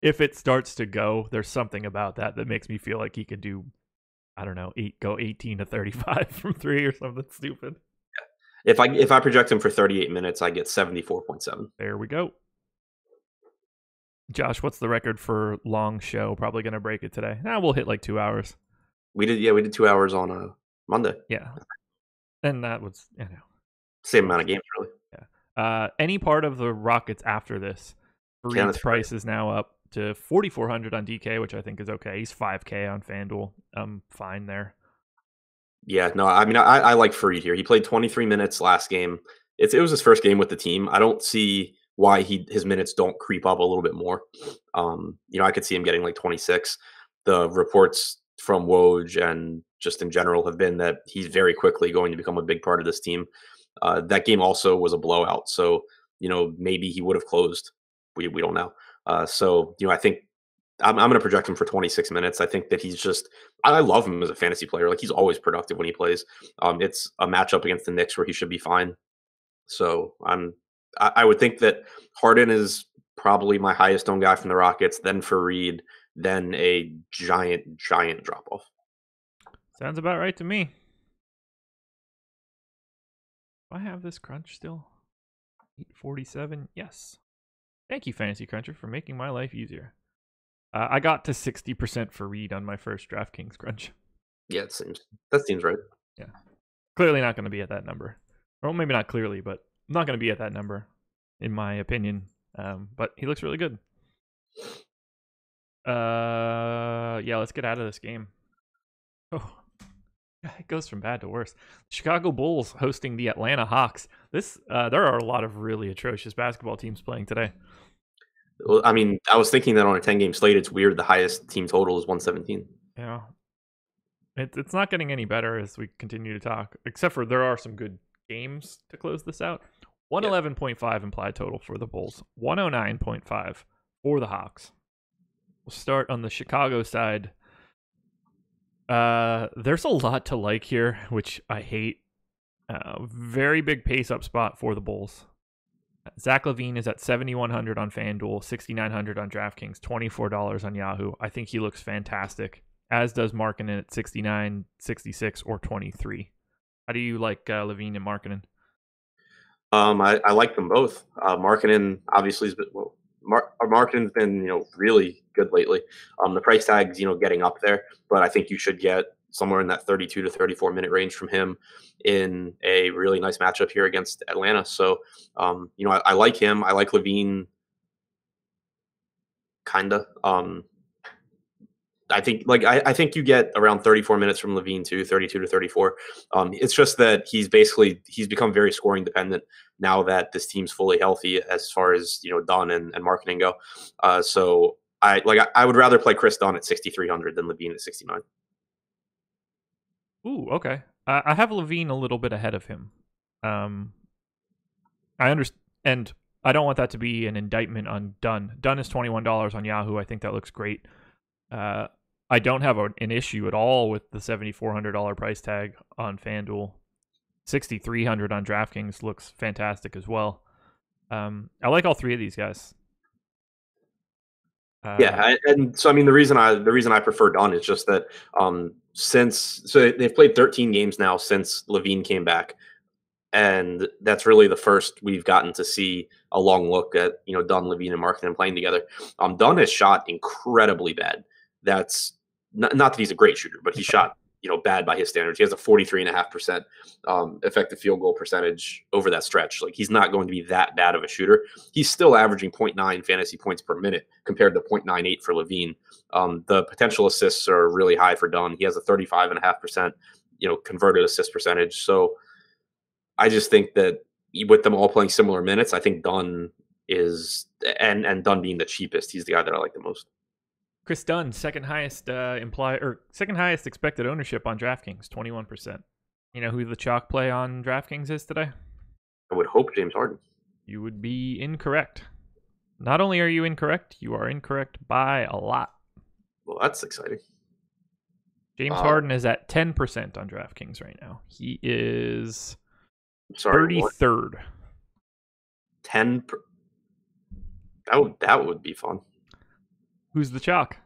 if it starts to go, there's something about that makes me feel like he could do, I don't know, 18 to 35 from 3 or something stupid. Yeah. If I project him for 38 minutes, I get 74.7. There we go. Josh, what's the record for long show? Probably going to break it today. We'll hit like 2 hours. We did 2 hours on a Monday. Yeah. And that was, same amount of games, really. Yeah. Any part of the Rockets after this, Fareed's price is now up to 4,400 on DK, which I think is okay. He's 5K on FanDuel. I'm fine there. Yeah, no, I mean, I like Fareed here. He played 23 minutes last game. It was his first game with the team. I don't see why his minutes don't creep up a little bit more. I could see him getting like 26. The reports from Woj and just in general have been that he's very quickly going to become a big part of this team. That game also was a blowout, so maybe he would have closed. We don't know. So I think I'm going to project him for 26 minutes. I think that he's just I love him as a fantasy player. Like he's always productive when he plays. It's a matchup against the Knicks where he should be fine. So I would think that Harden is probably my highest owned guy from the Rockets, then Fareed, then a giant drop off. Sounds about right to me. Do I have this crunch still? 847. Yes. Thank you, Fantasy Cruncher, for making my life easier. I got to 60% Fareed on my first DraftKings crunch. Yeah, that seems right. Yeah. Clearly not going to be at that number. Or maybe not clearly, but I'm not going to be at that number, in my opinion. But he looks really good. Yeah, let's get out of this game. Oh, it goes from bad to worse. Chicago Bulls hosting the Atlanta Hawks. There are a lot of really atrocious basketball teams playing today. Well, I mean, I was thinking that on a 10-game slate, it's weird the highest team total is 117. Yeah. It's not getting any better as we continue to talk, except for there are some good games to close this out. 111.5 implied total for the Bulls. 109.5 for the Hawks. We'll start on the Chicago side. There's a lot to like here, which I hate. Very big pace up spot for the Bulls. Zach Levine is at 7,100 on FanDuel, 6,900 on DraftKings, $24 on Yahoo. I think he looks fantastic, as does Markkanen at 69, 66, or 23. How do you like Levine and Markkanen? I like them both. Markkanen obviously has been Markkanen's been really good lately. The price tag's getting up there, but I think you should get somewhere in that 32 to 34 minute range from him in a really nice matchup here against Atlanta. So, I like him. I like Levine, kinda. I think you get around 34 minutes from Levine too, 32 to 34. It's just that he's become very scoring dependent now that this team's fully healthy as far as Dunn and marketing go. So I would rather play Chris Dunn at 6,300 than Levine at 69. Ooh, okay. I have Levine a little bit ahead of him. I understand, and I don't want that to be an indictment on Dunn. Dunn is $21 on Yahoo. I think that looks great. I don't have an issue at all with the $7,400 price tag on FanDuel. $6,300 on DraftKings looks fantastic as well. I like all three of these guys. And so I mean the reason I prefer Dunn is just that so they've played 13 games now since Levine came back, and that's really the first we've gotten to see a long look at Dunn, Levine, and Markkanen playing together. Dunn has shot incredibly bad. That's not that he's a great shooter, but he shot bad by his standards. He has a 43.5% effective field goal percentage over that stretch. Like, he's not going to be that bad of a shooter. He's still averaging 0.9 fantasy points per minute compared to 0.98 for Levine. The potential assists are really high for Dunn. He has a 35.5% converted assist percentage. So I just think that with them all playing similar minutes, I think Dunn is, and Dunn being the cheapest, he's the guy that I like the most. Chris Dunn, second highest expected ownership on DraftKings, 21%. You know who the chalk play on DraftKings is today? I would hope James Harden. You would be incorrect. Not only are you incorrect, you are incorrect by a lot. Well, that's exciting. James Harden is at 10% on DraftKings right now. He is 33rd. 10. That would be fun. Vooch the chalk?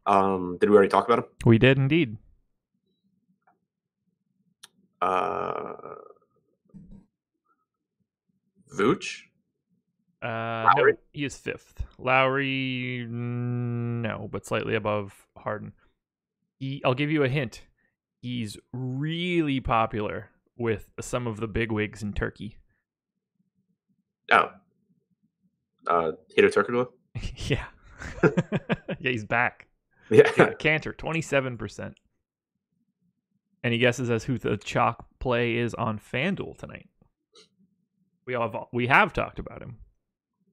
Did we already talk about him? We did indeed. Vooch? No, he is 5th. Lowry, no, but slightly above Harden. I'll give you a hint. He's really popular with some of the bigwigs in Turkey. Oh. Hito Turkoglu? Yeah. Yeah, he's back. Yeah. Cantor, 27%. Any guesses as who the chalk play is on FanDuel tonight? We have talked about him.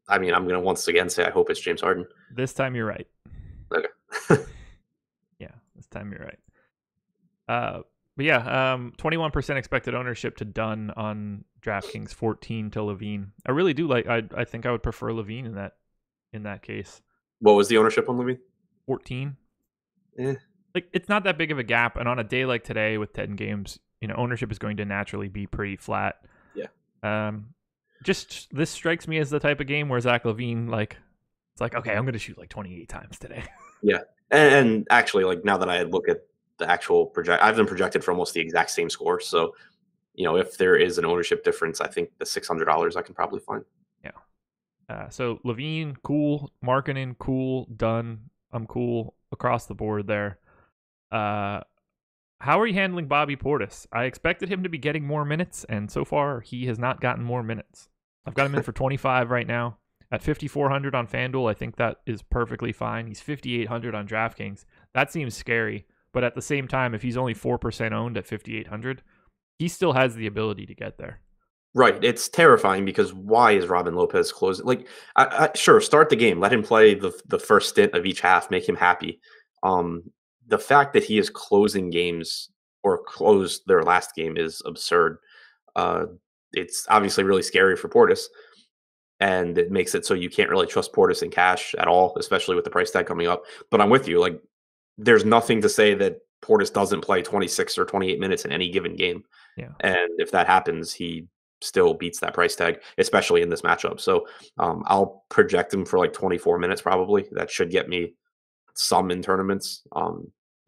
I mean, I'm going to once again say I hope it's James Harden. This time you're right. Okay. Yeah, this time you're right. But yeah, 21% expected ownership to Dunn on DraftKings, 14 to Levine. I really do like. I think I would prefer Levine in that case. What was the ownership on Levine? 14. Eh. Like, it's not that big of a gap, and on a day like today with 10 games, ownership is going to naturally be pretty flat. Yeah. Just this strikes me as the type of game where Zach Levine, it's like, okay, I'm going to shoot like 28 times today. Yeah, and actually, like, now that I look at the actual project, I've been projected for almost the exact same score. So, if there is an ownership difference, I think the $600 I can probably find. Yeah. So Levine, cool. Markkanen, cool. Dunn, I'm cool across the board there. How are you handling Bobby Portis? I expected him to be getting more minutes, and so far he has not gotten more minutes. I've got him in for 25 right now. At 5,400 on FanDuel, I think that is perfectly fine. He's 5,800 on DraftKings. That seems scary, but at the same time, if he's only 4% owned at 5,800, he still has the ability to get there. Right. It's terrifying because why is Robin Lopez closing? Like, sure, start the game. Let him play the first stint of each half. Make him happy. The fact that he is closing games or closed their last game is absurd. It's obviously really scary for Portis, and it makes it so you can't really trust Portis in cash at all, especially with the price tag coming up. But I'm with you. Like, there's nothing to say that Portis doesn't play 26 or 28 minutes in any given game. Yeah. And if that happens, he still beats that price tag, especially in this matchup. So I'll project him for like 24 minutes probably. That should get me some in tournaments.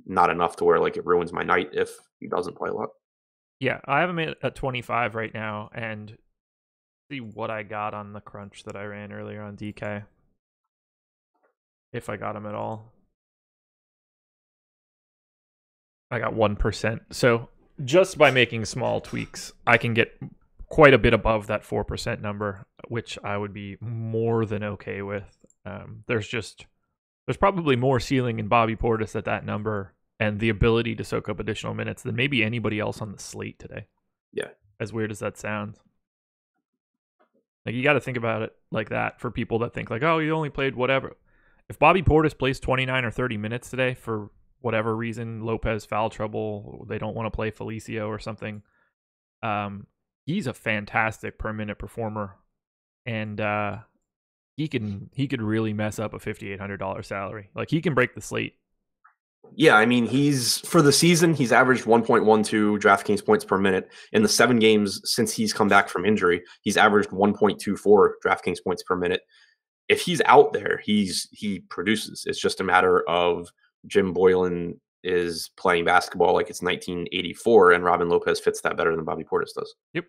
Not enough to where like it ruins my night if he doesn't play a lot. Yeah, I have him at 25 right now, and see what I got on the crunch that I ran earlier on DK. If I got him at all. I got 1%. So just by making small tweaks, I can get quite a bit above that 4% number, which I would be more than okay with. There's just There's probably more ceiling in Bobby Portis at that number and the ability to soak up additional minutes than maybe anybody else on the slate today. Yeah. As weird as that sounds. Like, you got to think about it like that for people that think like, oh, you only played whatever. If Bobby Portis plays 29 or 30 minutes today for whatever reason, Lopez foul trouble, they don't want to play Felicio or something, he's a fantastic per minute performer, and he could really mess up a $5,800 salary. Like, he can break the slate. Yeah, I mean, for the season, he's averaged 1.12 DraftKings points per minute. In the 7 games since he's come back from injury, he's averaged 1.24 DraftKings points per minute. If he's out there, he produces. It's just a matter of Jim Boylan is playing basketball like it's 1984, and Robin Lopez fits that better than Bobby Portis does. Yep.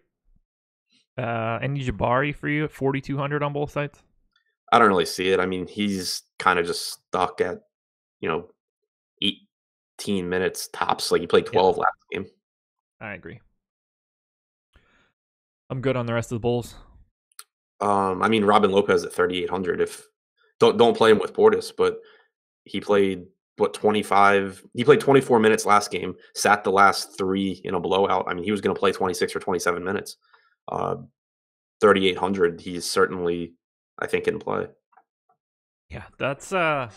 Any Jabari for you at 4,200 on both sides? I don't really see it. I mean, he's kind of just stuck at, 18 minutes tops. Like, he played 12 last game. I agree. I'm good on the rest of the Bulls. I mean, Robin Lopez at 3,800. If don't play him with Portis, but he played 25. He played 24 minutes last game. Sat the last 3 in a blowout. I mean, he was going to play 26 or 27 minutes. 3,800. He's certainly, I think, in play. Yeah, that's. I'd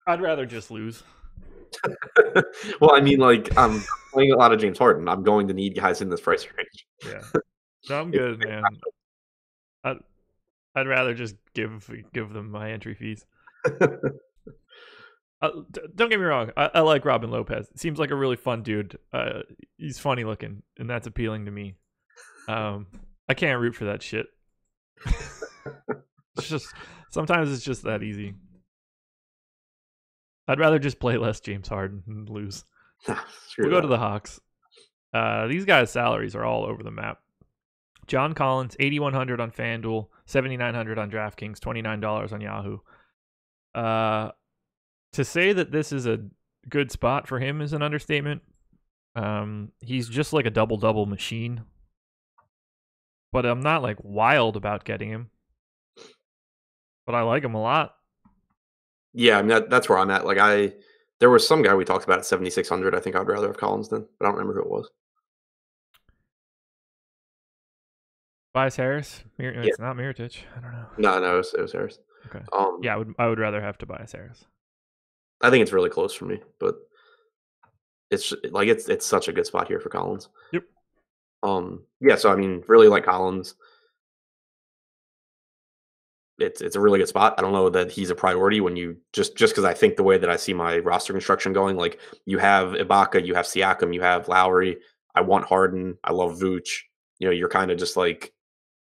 rather just lose. Well, I mean, like, I'm playing a lot of James Harden. I'm going to need guys in this price range. Yeah, no, I'm good, man. I'd rather just give them my entry fees. Don't get me wrong. I like Robin Lopez. Seems like a really fun dude. He's funny looking, and that's appealing to me. I can't root for that shit. It's just sometimes it's just that easy. I'd rather just play less James Harden and lose. We'll go to the Hawks. These guys' salaries are all over the map. John Collins, 8,100 on FanDuel, 7,900 on DraftKings, $29 on Yahoo. To say that this is a good spot for him is an understatement. He's just like a double-double machine. But I'm not like wild about getting him. But I like him a lot. Yeah, I mean, that's where I'm at. Like, there was some guy we talked about at 7,600. I think I'd rather have Collins than, but I don't remember who it was. Bias Harris? It's not Mirotic. I don't know. No, it was Harris. Okay. Yeah, I would rather have Tobias Harris. I think it's really close for me, but it's like it's such a good spot here for Collins. Yep. Yeah, so I mean, really like Collins. It's a really good spot. I don't know that he's a priority when you just because I think the way that I see my roster construction going, like, you have Ibaka, you have Siakam, you have Lowry. I want Harden. I love Vooch. You're kind of just like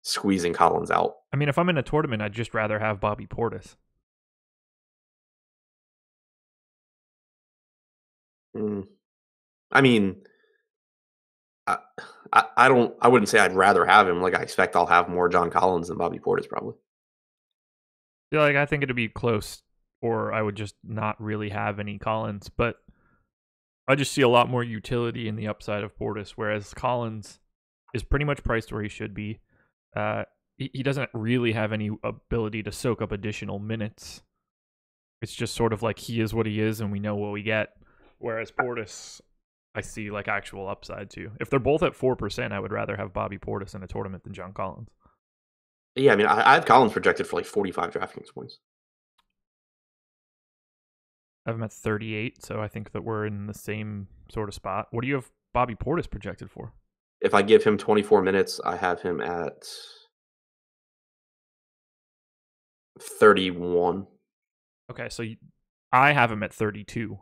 squeezing Collins out. I mean, if I'm in a tournament, I'd just rather have Bobby Portis. I mean, I wouldn't say I'd rather have him. Like, I expect I'll have more John Collins than Bobby Portis probably. Yeah, like, I think it'd be close, or I would just not really have any Collins. But I just see a lot more utility in the upside of Portis, whereas Collins is pretty much priced where he should be. He doesn't really have any ability to soak up additional minutes. It's just sort of like he is what he is, and we know what we get. Whereas Portis, I see like actual upside too. If they're both at 4%, I would rather have Bobby Portis in a tournament than John Collins. Yeah, I mean, I have Collins projected for like 45 DraftKings points. I have him at 38, so I think that we're in the same sort of spot. What do you have Bobby Portis projected for? If I give him 24 minutes, I have him at 31. Okay, so I have him at 32.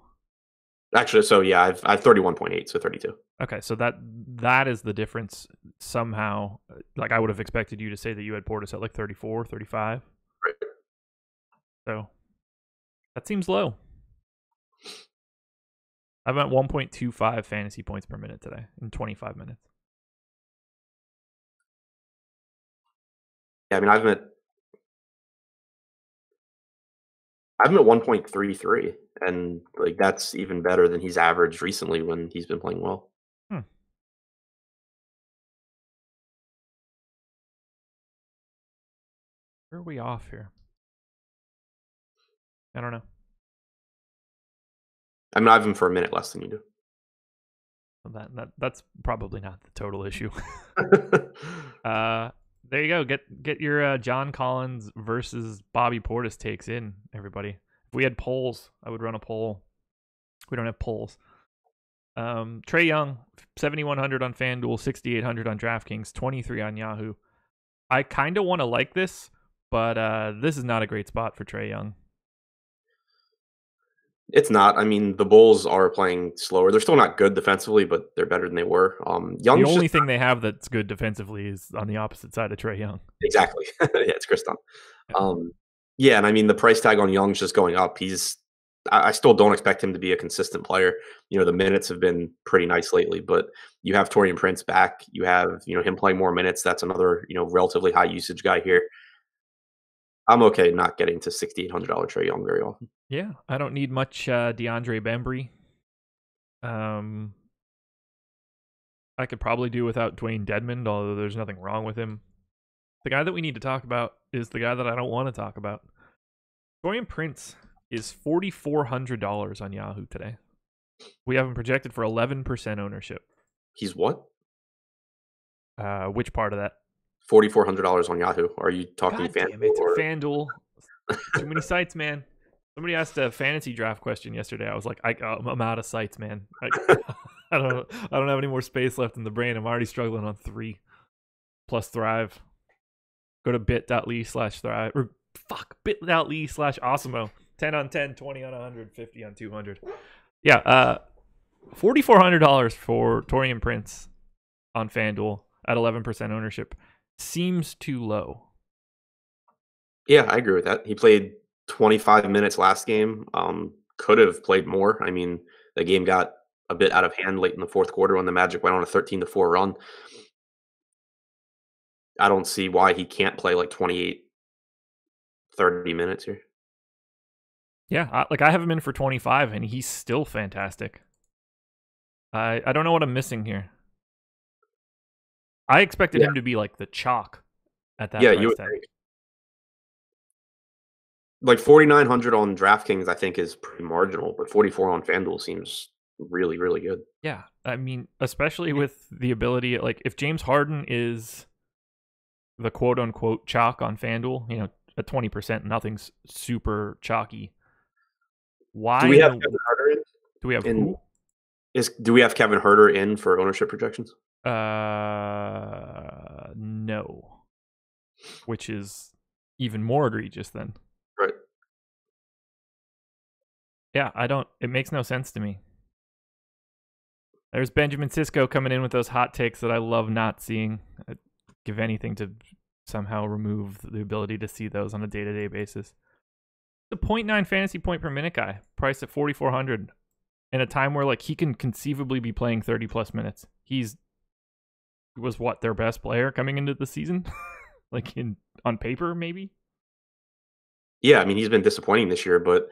Actually, so yeah, I've 31.8, so 32. Okay, so that is the difference somehow. Like, I would have expected you to say that you had Portis at like 34, 35. Right. So that seems low. I'm at 1.25 fantasy points per minute today in 25 minutes. Yeah, I mean, I've been at 1.33, and like that's even better than he's averaged recently when he's been playing well. Where are we off here? I don't know. I mean, I have him for a minute less than you do. That's probably not the total issue. There you go. Get your John Collins versus Bobby Portis takes in, everybody. If we had polls, I would run a poll. We don't have polls. Trey Young, 7,100 on FanDuel, 6,800 on DraftKings, 23 on Yahoo. I kind of want to like this, but this is not a great spot for Trey Young. It's not. I mean, the Bulls are playing slower. They're still not good defensively, but they're better than they were. Young's the only thing they have that's good defensively is on the opposite side of Trey Young. Exactly. Yeah, it's Chris Dunn. Yeah, and I mean, the price tag on Young's just going up. I still don't expect him to be a consistent player. The minutes have been pretty nice lately, but you have Taurean Prince back. You have, him playing more minutes. That's another, relatively high usage guy here. I'm okay not getting to $6,800 Trey Young very often. Yeah, I don't need much DeAndre Bembry. I could probably do without Dwayne Dedmon, although there's nothing wrong with him. The guy that we need to talk about is the guy that I don't want to talk about. Taurean Prince is $4,400 on Yahoo today. We have him projected for 11% ownership. He's what? Which part of that? $4,400 on Yahoo. Are you talking FanDuel? FanDuel. Too many sites, man. Somebody asked a fantasy draft question yesterday. I was like, I'm out of sites, man. I don't have any more space left in the brain. I'm already struggling on 3 plus Thrive. Go to bit.ly/Thrive or bit.ly/Awesemo. 10 on 10, 20 on 100, 50 on 200. Yeah, $4,400 for Taurean Prince on FanDuel at 11% ownership seems too low. Yeah, I agree with that. He played 25 minutes last game. Could have played more. I mean, the game got a bit out of hand late in the fourth quarter when the Magic went on a 13-4 run. I don't see why he can't play like 28, 30 minutes here. Yeah, I have him in for 25, and he's still fantastic. I don't know what I'm missing here. I expected him to be like the chalk at that price tag. Like 4,900 on DraftKings, I think, is pretty marginal, but 44 on FanDuel seems really, really good. Yeah, I mean, especially with the ability, like if James Harden is the quote-unquote chalk on FanDuel, at 20%, nothing's super chalky. Why? Do we have Kevin Huerter in? Do we have who? Do we have Kevin Huerter in for ownership projections? No. Which is even more egregious then. Right. Yeah, it makes no sense to me. There's Benjamin Sisko coming in with those hot takes that I love not seeing. I'd give anything to somehow remove the ability to see those on a day-to-day basis. The 0.9 fantasy point per minute guy, priced at 4,400, in a time where he can conceivably be playing 30 plus minutes. He was their best player coming into the season, on paper maybe. Yeah, I mean he's been disappointing this year, but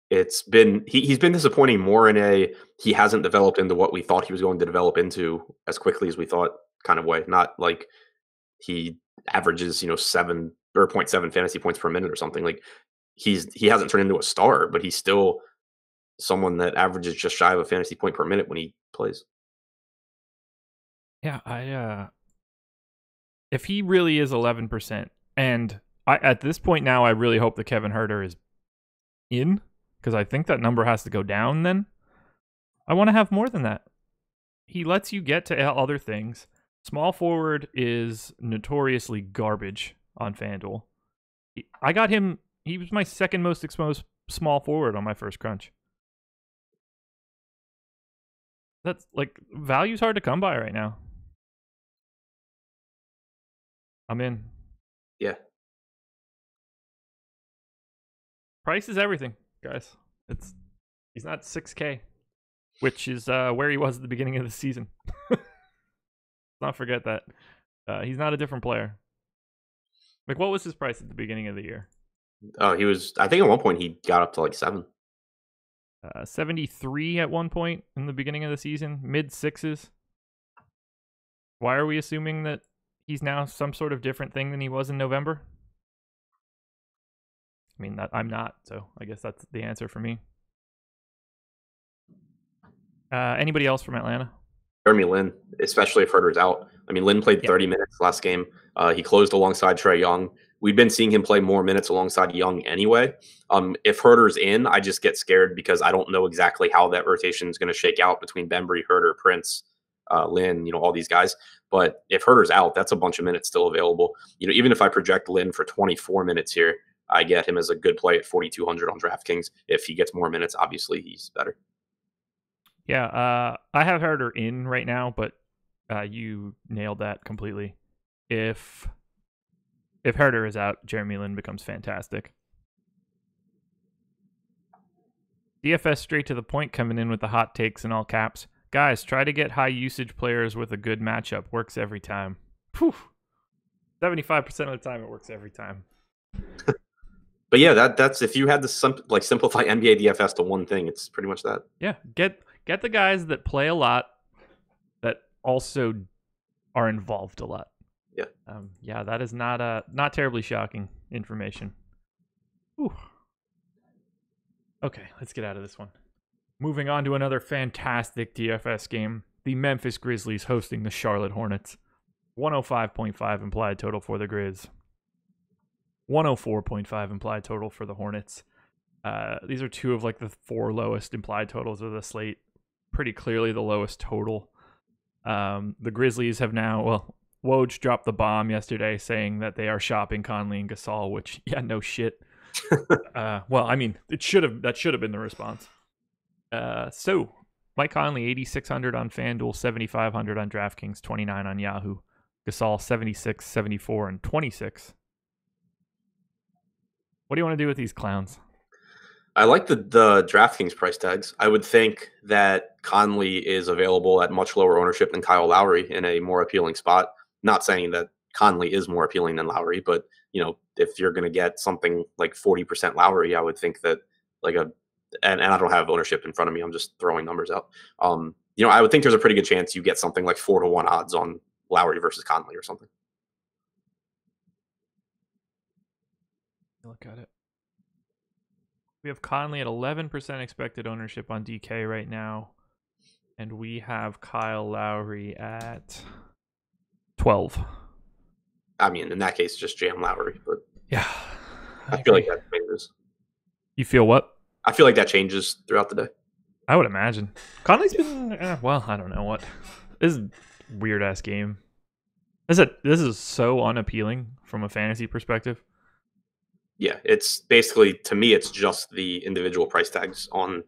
he's been disappointing more in he hasn't developed into what we thought he was going to develop into as quickly as we thought kind of way. Not like he averages 7 or 0.7 fantasy points per minute or something. Like he hasn't turned into a star, but he's still someone that averages just shy of a fantasy point per minute when he plays. Yeah, if he really is 11%, and at this point now, I really hope that Kevin Huerter is in, because I think that number has to go down then. I want to have more than that. He lets you get to other things. Small forward is notoriously garbage on FanDuel. I got him. He was my second most exposed small forward on my first crunch. That's value's hard to come by right now. I'm in. Yeah. Price is everything, guys. He's not 6K, which is where he was at the beginning of the season. Let's not forget that. He's not a different player. What was his price at the beginning of the year? Oh, he was. I think at one point he got up to 7. 73 at one point in the beginning of the season, mid 6s. Why are we assuming that he's now some sort of different thing than he was in November? I mean, I'm not, so I guess that's the answer for me. Anybody else from Atlanta? Jeremy Lin, especially if Herder's out. I mean, Lin played Yeah. 30 minutes last game. He closed alongside Trey Young. We've been seeing him play more minutes alongside Young anyway. If Herder's in, I just get scared because I don't know exactly how that rotation is going to shake out between Bembry, Herder, Prince, Lin, all these guys. But if Herder's out, that's a bunch of minutes still available. Even if I project Lin for 24 minutes here, I get him as a good play at 4,200 on DraftKings. If he gets more minutes, obviously he's better. Yeah, I have Herder in right now, but you nailed that completely. If Herder is out, Jeremy Lin becomes fantastic. DFS straight to the point coming in with the hot takes in all caps. Guys, try to get high usage players with a good matchup. Works every time. Whew. 75% of the time it works every time. But yeah, that's if you had to simplify NBA DFS to one thing, it's pretty much that. Yeah, get the guys that play a lot, that also are involved a lot. Yeah. Yeah, that is not terribly shocking information. Whew. Okay, let's get out of this one. Moving on to another fantastic DFS game. The Memphis Grizzlies hosting the Charlotte Hornets. 105.5 implied total for the Grizz. 104.5 implied total for the Hornets. These are two of the 4 lowest implied totals of the slate. Pretty clearly the lowest total. The Grizzlies have now, Woj dropped the bomb yesterday saying that they are shopping Conley and Gasol, which, yeah, no shit. That should have been the response. So Mike Conley, 8,600 on FanDuel, 7,500 on DraftKings, 29 on Yahoo. Gasol, 76, 74, and 26. What do you want to do with these clowns? I like the DraftKings price tags. I would think that Conley is available at much lower ownership than Kyle Lowry in a more appealing spot. Not saying that Conley is more appealing than Lowry, but if you're going to get something like 40% Lowry, I would think that and I don't have ownership in front of me. I'm just throwing numbers out. I would think there's a pretty good chance you get something like 4-1 odds on Lowry versus Conley or something. Look at it. We have Conley at 11% expected ownership on DK right now. And we have Kyle Lowry at 12. I mean, in that case, just jam Lowry. But yeah, I feel like that changes. You feel what? I feel like that changes throughout the day. I would imagine. Conley's been, I don't know what. This is a weird-ass game. This is so unappealing from a fantasy perspective. Yeah, it's basically, to me, it's just the individual price tags on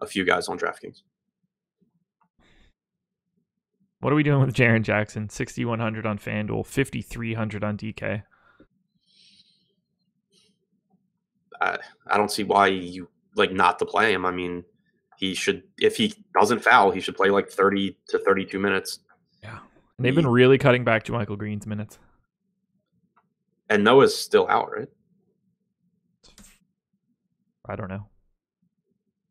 a few guys on DraftKings. What are we doing with Jaren Jackson? 6,100 on FanDuel, 5,300 on DK. I don't see why you not to play him. I mean, he should, if he doesn't foul, he should play 30 to 32 minutes. Yeah, and they've been really cutting back to Michael Green's minutes. And Noah's still out, right? I don't know.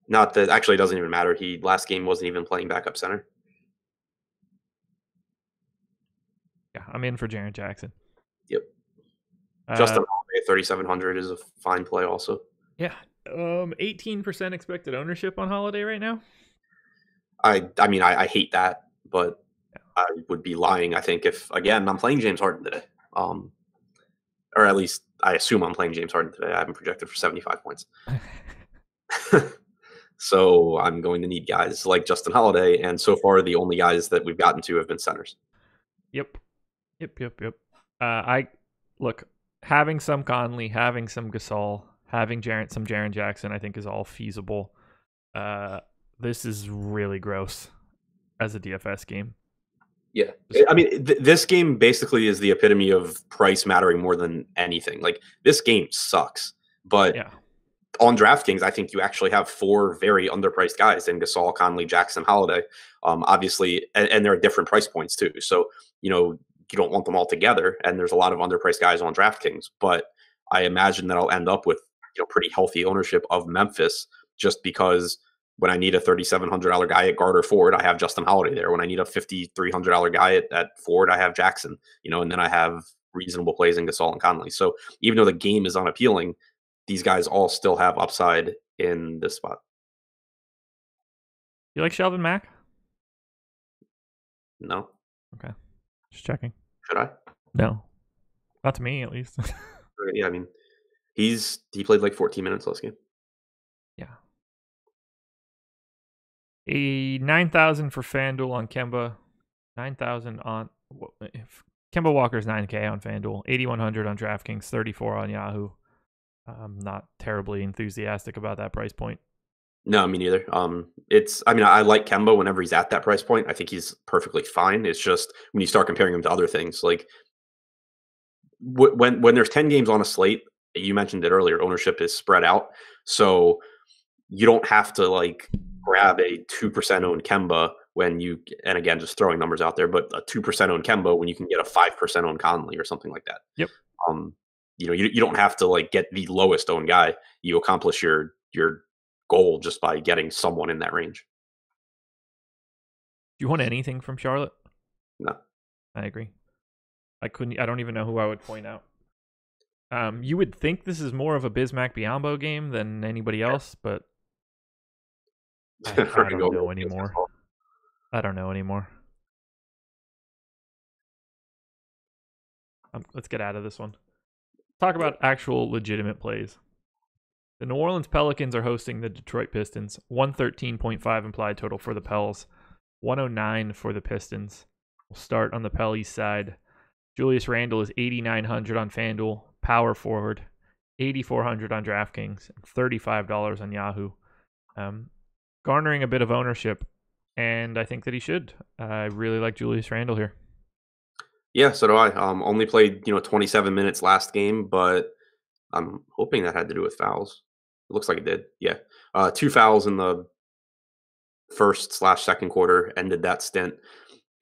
Not that actually it doesn't even matter. He last game wasn't even playing backup center. Yeah, I'm in for Jaren Jackson. Yep. Justin Holiday, 3,700 is a fine play also. Yeah. 18% expected ownership on Holiday right now. I hate that, but yeah. I would be lying, I think, if, again, I'm playing James Harden today. Or at least I assume I'm playing James Harden today. I haven't projected for 75 points. So I'm going to need guys like Justin Holiday, and so far the only guys that we've gotten to have been centers. Yep. Having some Conley, having some Gasol, having some Jaren Jackson, I think is all feasible. This is really gross as a DFS game. Yeah. I mean, this game basically is the epitome of price mattering more than anything. This game sucks, but yeah. On DraftKings, I think you actually have 4 very underpriced guys in Gasol, Conley, Jackson, Holiday. Obviously, and there are different price points too. So, you don't want them all together, and there's a lot of underpriced guys on DraftKings. But I imagine that I'll end up with pretty healthy ownership of Memphis, just because when I need a $3,700 guy at guard or forward, I have Justin Holiday there. When I need a $5,300 guy at forward, I have Jackson. And then I have reasonable plays in Gasol and Conley. So even though the game is unappealing, these guys all still have upside in this spot. You like Shelvin Mack? No. Okay. Just checking. Should I? No. Not to me, at least. Yeah, I mean, he played like 14 minutes last game. Yeah. A 9,000 for FanDuel on Kemba. 9,000 on Kemba Walker's 9K on FanDuel. 8,100 on DraftKings. 34 on Yahoo. I'm not terribly enthusiastic about that price point. No, me neither. I like Kemba whenever he's at that price point. I think he's perfectly fine. It's just when you start comparing him to other things, like when there's 10 games on a slate, you mentioned it earlier, ownership is spread out. So you don't have to like grab a 2% owned Kemba when you, and again, just throwing numbers out there, but a 2% owned Kemba when you can get a 5% owned Conley or something like that. Yep. You don't have to like get the lowest owned guy. You accomplish your goal just by getting someone in that range. Do you want anything from Charlotte? No. I agree. I don't even know who I would point out. You would think this is more of a Bismack Biyombo game than anybody else, but I don't know anymore. I don't know anymore. Let's get out of this one. Talk about actual legitimate plays. The New Orleans Pelicans are hosting the Detroit Pistons. 113.5 implied total for the Pels. 109 for the Pistons. We'll start on the Pel East side. Julius Randle is 8,900 on FanDuel. Power forward. 8,400 on DraftKings. And $35 on Yahoo. Garnering a bit of ownership. And I think that he should. I really like Julius Randle here. Yeah, so do I. Only played 27 minutes last game, but I'm hoping that had to do with fouls. It looks like it did. Yeah, 2 fouls in the first/second quarter ended that stint.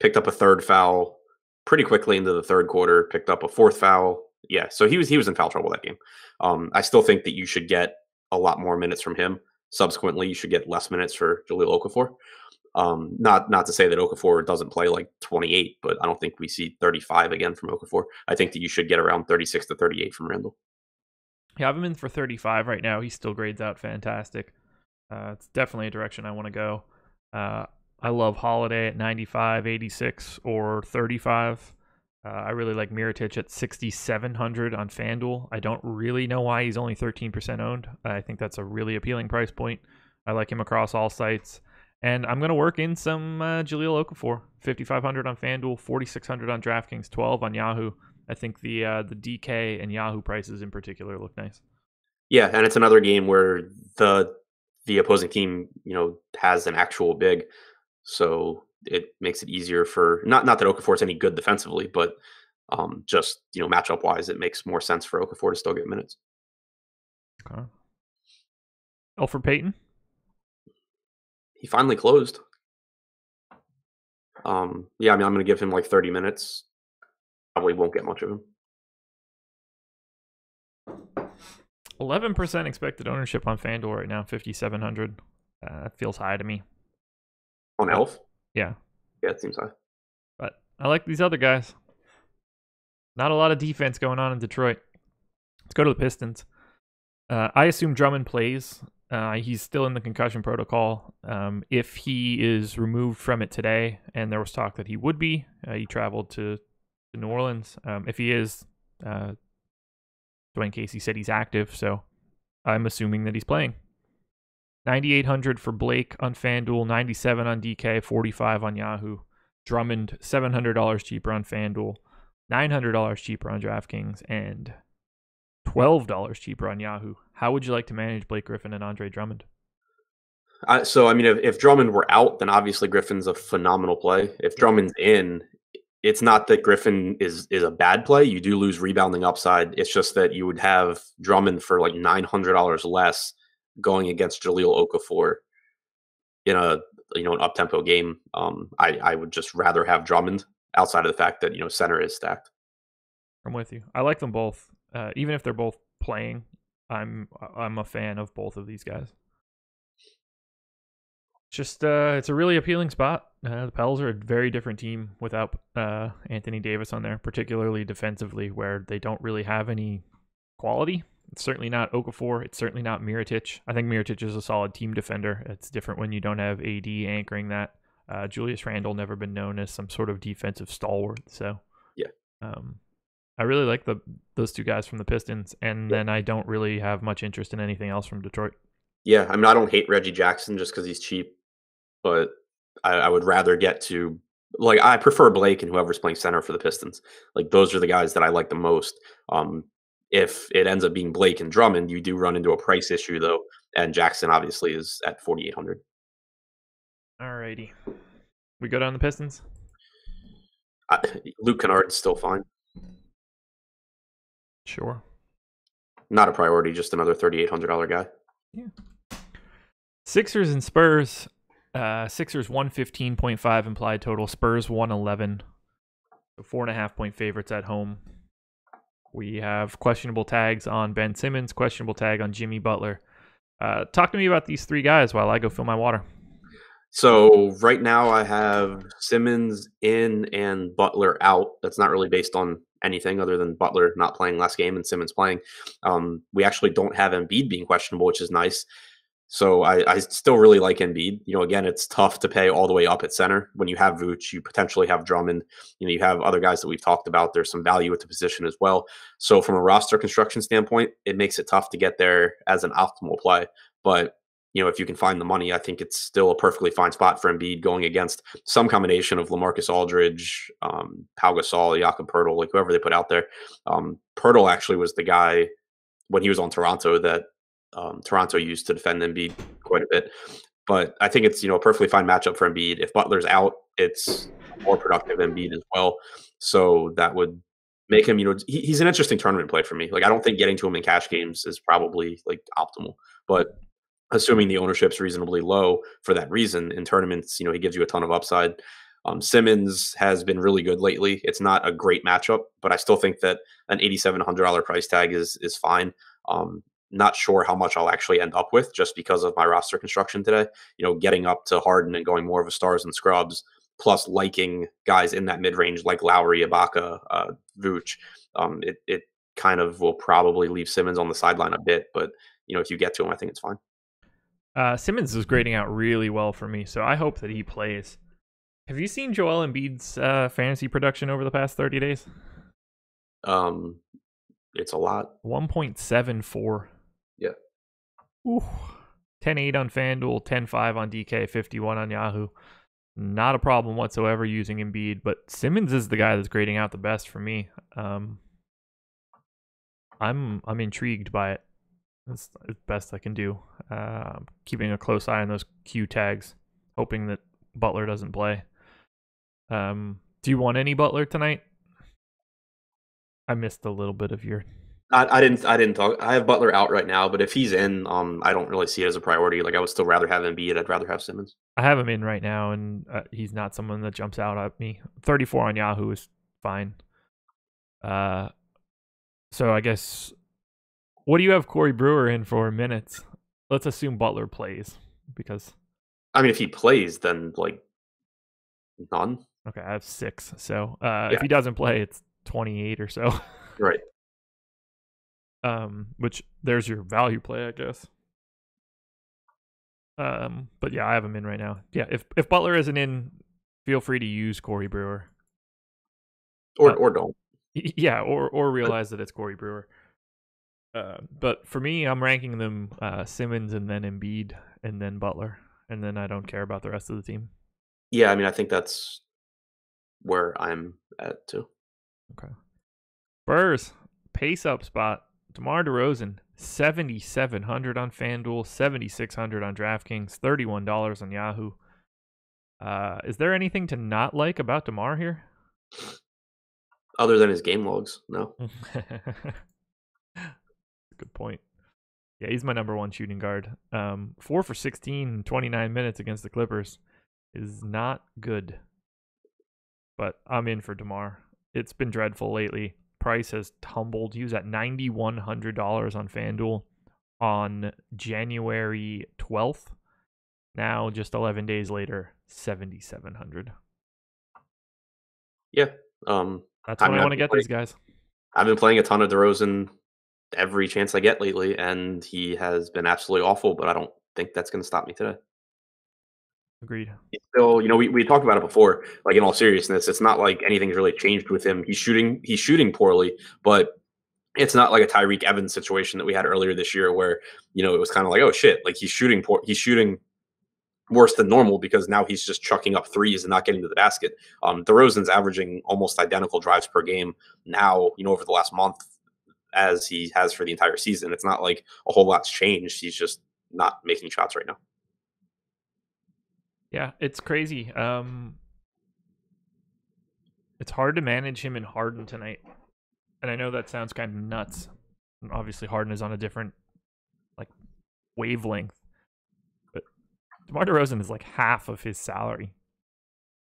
Picked up a third foul pretty quickly into the third quarter. Picked up a fourth foul. Yeah, so he was in foul trouble that game. I still think that you should get a lot more minutes from him. Subsequently, you should get less minutes for Jahlil Okafor. Not to say that Okafor doesn't play like 28, but I don't think we see 35 again from Okafor. I think that you should get around 36 to 38 from Randle. Yeah, I have him in for 35 right now. He still grades out fantastic. It's definitely a direction I want to go. I love Holiday at 95, 86, or 35. I really like Mirotic at 6,700 on FanDuel. I don't really know why he's only 13% owned. I think that's a really appealing price point. I like him across all sites. And I'm going to work in some Jahlil Okafor. 5,500 on FanDuel, 4,600 on DraftKings, 12 on Yahoo. I think the DK and Yahoo prices in particular look nice. Yeah, and it's another game where the opposing team, has an actual big, so it makes it easier for not that Okafor is any good defensively, but just matchup wise, it makes more sense for Okafor to still get minutes. Okay. Elfrid Payton. He finally closed. I'm going to give him like 30 minutes. Probably won't get much of him. 11% expected ownership on FanDuel right now, 5,700. That feels high to me. On Elf? Yeah. Yeah, it seems high. But I like these other guys. Not a lot of defense going on in Detroit. Let's go to the Pistons. I assume Drummond plays. He's still in the concussion protocol. If he is removed from it today, and there was talk that he would be, he traveled to New Orleans. If he is, Dwayne Casey said he's active, so I'm assuming that he's playing. 9,800 for Blake on FanDuel, 97 on DK, 45 on Yahoo. Drummond, $700 cheaper on FanDuel, $900 cheaper on DraftKings, and $12 cheaper on Yahoo. How would you like to manage Blake Griffin and Andre Drummond? If Drummond were out, then obviously Griffin's a phenomenal play. If Drummond's in, it's not that Griffin is a bad play. You do lose rebounding upside. It's just that you would have Drummond for like $900 less going against Jahlil Okafor in an up-tempo game. I would just rather have Drummond outside of the fact that center is stacked. I'm with you. I like them both. Even if they're both playing, I'm a fan of both of these guys. Just it's a really appealing spot. The Pels are a very different team without Anthony Davis on there, particularly defensively, where they don't really have any quality. It's certainly not Okafor. It's certainly not Mirotic. I think Mirotic is a solid team defender. It's different when you don't have AD anchoring that. Julius Randle never been known as some sort of defensive stalwart. So Yeah. I really like those two guys from the Pistons, and then I don't really have much interest in anything else from Detroit. Yeah, I mean, I don't hate Reggie Jackson just because he's cheap, but I would rather get to like I prefer Blake and whoever's playing center for the Pistons. Like those are the guys that I like the most. If it ends up being Blake and Drummond, you do run into a price issue though, and Jackson obviously is at 4,800. Alrighty, we go down the Pistons. Luke Kennard's still fine. Sure. Not a priority, just another $3,800 guy. Yeah. Sixers and Spurs. Sixers 115.5 implied total. Spurs 111. So 4.5 point favorites at home. We have questionable tags on Ben Simmons, questionable tag on Jimmy Butler. Talk to me about these three guys while I go fill my water. So right now I have Simmons in and Butler out. That's not really based on anything other than Butler not playing last game and Simmons playing. We actually don't have Embiid being questionable, which is nice. So I still really like Embiid. Again, it's tough to pay all the way up at center. When you have Vooch, you potentially have Drummond. You have other guys that we've talked about. There's some value at the position as well. So from a roster construction standpoint, it makes it tough to get there as an optimal play. But if you can find the money, I think it's still a perfectly fine spot for Embiid going against some combination of LaMarcus Aldridge, Pau Gasol, Jakob Poeltl, like whoever they put out there. Poeltl actually was the guy when he was on Toronto that Toronto used to defend Embiid quite a bit. But I think it's a perfectly fine matchup for Embiid. If Butler's out, it's more productive Embiid as well. So that would make him, he's an interesting tournament play for me. Like I don't think getting to him in cash games is probably like optimal, but assuming the ownership's reasonably low for that reason in tournaments, he gives you a ton of upside. Simmons has been really good lately. It's not a great matchup, but I still think that an $8,700 price tag is fine. Not sure how much I'll actually end up with just because of my roster construction today. Getting up to Harden and going more of a stars and scrubs, plus liking guys in that mid range like Lowry, Ibaka, Vooch. It kind of will probably leave Simmons on the sideline a bit, but if you get to him, I think it's fine. Simmons is grading out really well for me, so I hope that he plays. Have you seen Joel Embiid's fantasy production over the past 30 days? It's a lot. 1.74. Yeah. Ooh. 10.8 on FanDuel, 10.5 on DK, 51 on Yahoo. Not a problem whatsoever using Embiid, but Simmons is the guy that's grading out the best for me. I'm intrigued by it. That's the best I can do. Keeping a close eye on those Q tags, hoping that Butler doesn't play. Do you want any Butler tonight? I missed a little bit of your. I didn't talk. I have Butler out right now, but if he's in, I don't really see it as a priority. Like I would still rather have Embiid. I'd rather have Simmons. I have him in right now, and he's not someone that jumps out at me. 34 on Yahoo is fine. So I guess. What do you have Corey Brewer in for minutes? Let's assume Butler plays because. I mean, if he plays, then like none. Okay, I have 6. So if he doesn't play, it's 28 or so. Right. Which there's your value play, I guess. But yeah, I have him in right now. Yeah, if Butler isn't in, feel free to use Corey Brewer. Or don't. Yeah, or realize that it's Corey Brewer. But for me, I'm ranking them Simmons and then Embiid and then Butler, and then I don't care about the rest of the team. Yeah, I mean, I think that's where I'm at too. Okay. Spurs pace up spot. DeMar DeRozan 7,700 on FanDuel, 7,600 on DraftKings, $31 on Yahoo. Is there anything to not like about DeMar here? Other than his game logs, no. Good point. Yeah, he's my number one shooting guard. 4 for 16, 29 minutes against the Clippers is not good. But I'm in for DeMar. It's been dreadful lately. Price has tumbled. He was at $9,100 on FanDuel on January 12th. Now, just 11 days later, 7,700. Yeah. That's when I want to get these guys. I've been playing a ton of DeRozan every chance I get lately, and he has been absolutely awful, but I don't think that's gonna stop me today. Agreed. He's still, we talked about it before, like, in all seriousness, it's not like anything's really changed with him. He's shooting poorly, but it's not like a Tyreek Evans situation that we had earlier this year where, it was kind of like, oh shit, like he's shooting worse than normal because now he's just chucking up threes and not getting to the basket. DeRozan's averaging almost identical drives per game now, over the last month as he has for the entire season. It's not like a whole lot's changed. He's just not making shots right now. Yeah, it's crazy. It's hard to manage him in Harden tonight. And I know that sounds kind of nuts. And obviously, Harden is on a different like wavelength. But DeMar DeRozan is like half of his salary.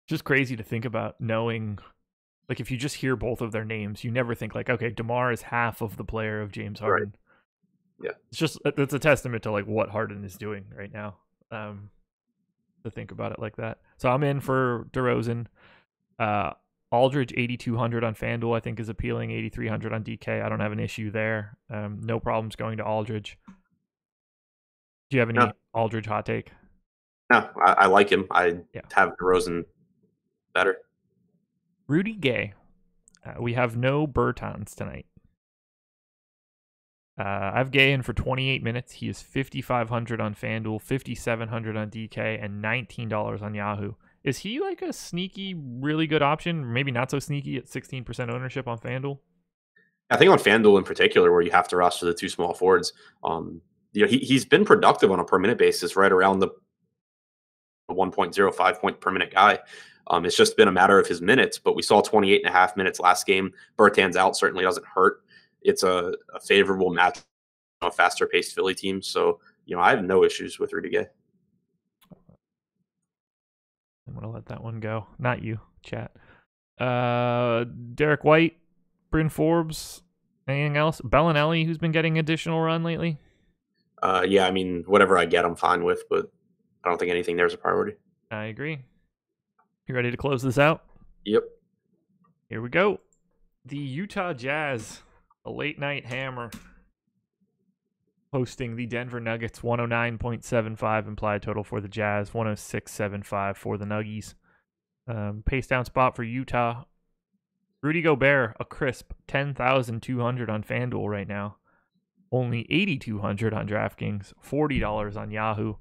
Just crazy to think about, knowing, like, if you just hear both of their names, you never think like, okay, DeMar is half of the player of James Harden. Right. Yeah. It's a testament to like what Harden is doing right now. To think about it like that. So I'm in for DeRozan. Aldridge 8,200 on FanDuel I think is appealing. 8,300 on DK. I don't have an issue there. No problems going to Aldridge. Do you have any Aldridge hot take? No, I like him. I have DeRozan better. Rudy Gay. We have no Bertans tonight. I have Gay in for 28 minutes. He is 5,500 on FanDuel, 5,700 on DK, and $19 on Yahoo. Is he like a sneaky, really good option? Maybe not so sneaky at 16% ownership on FanDuel? I think on FanDuel in particular, where you have to roster the two small forwards, he's been productive on a per minute basis, right around the 1.05 point per minute guy. It's just been a matter of his minutes, but we saw 28.5 minutes last game. Bertans out certainly doesn't hurt. It's a favorable match, a faster paced Philly team. So, I have no issues with Rudy Gay. I'm going to let that one go. Not you, chat. Derek White, Bryn Forbes, anything else? Bellinelli, who's been getting additional run lately? Yeah, I mean, whatever I get, I'm fine with, but I don't think anything there's a priority. I agree. You ready to close this out? Yep. Here we go. The Utah Jazz, a late night hammer, hosting the Denver Nuggets. 109.75 implied total for the Jazz, 106.75 for the Nuggies. Pace down spot for Utah. Rudy Gobert, a crisp 10,200 on FanDuel right now. Only 8,200 on DraftKings, $40 on Yahoo.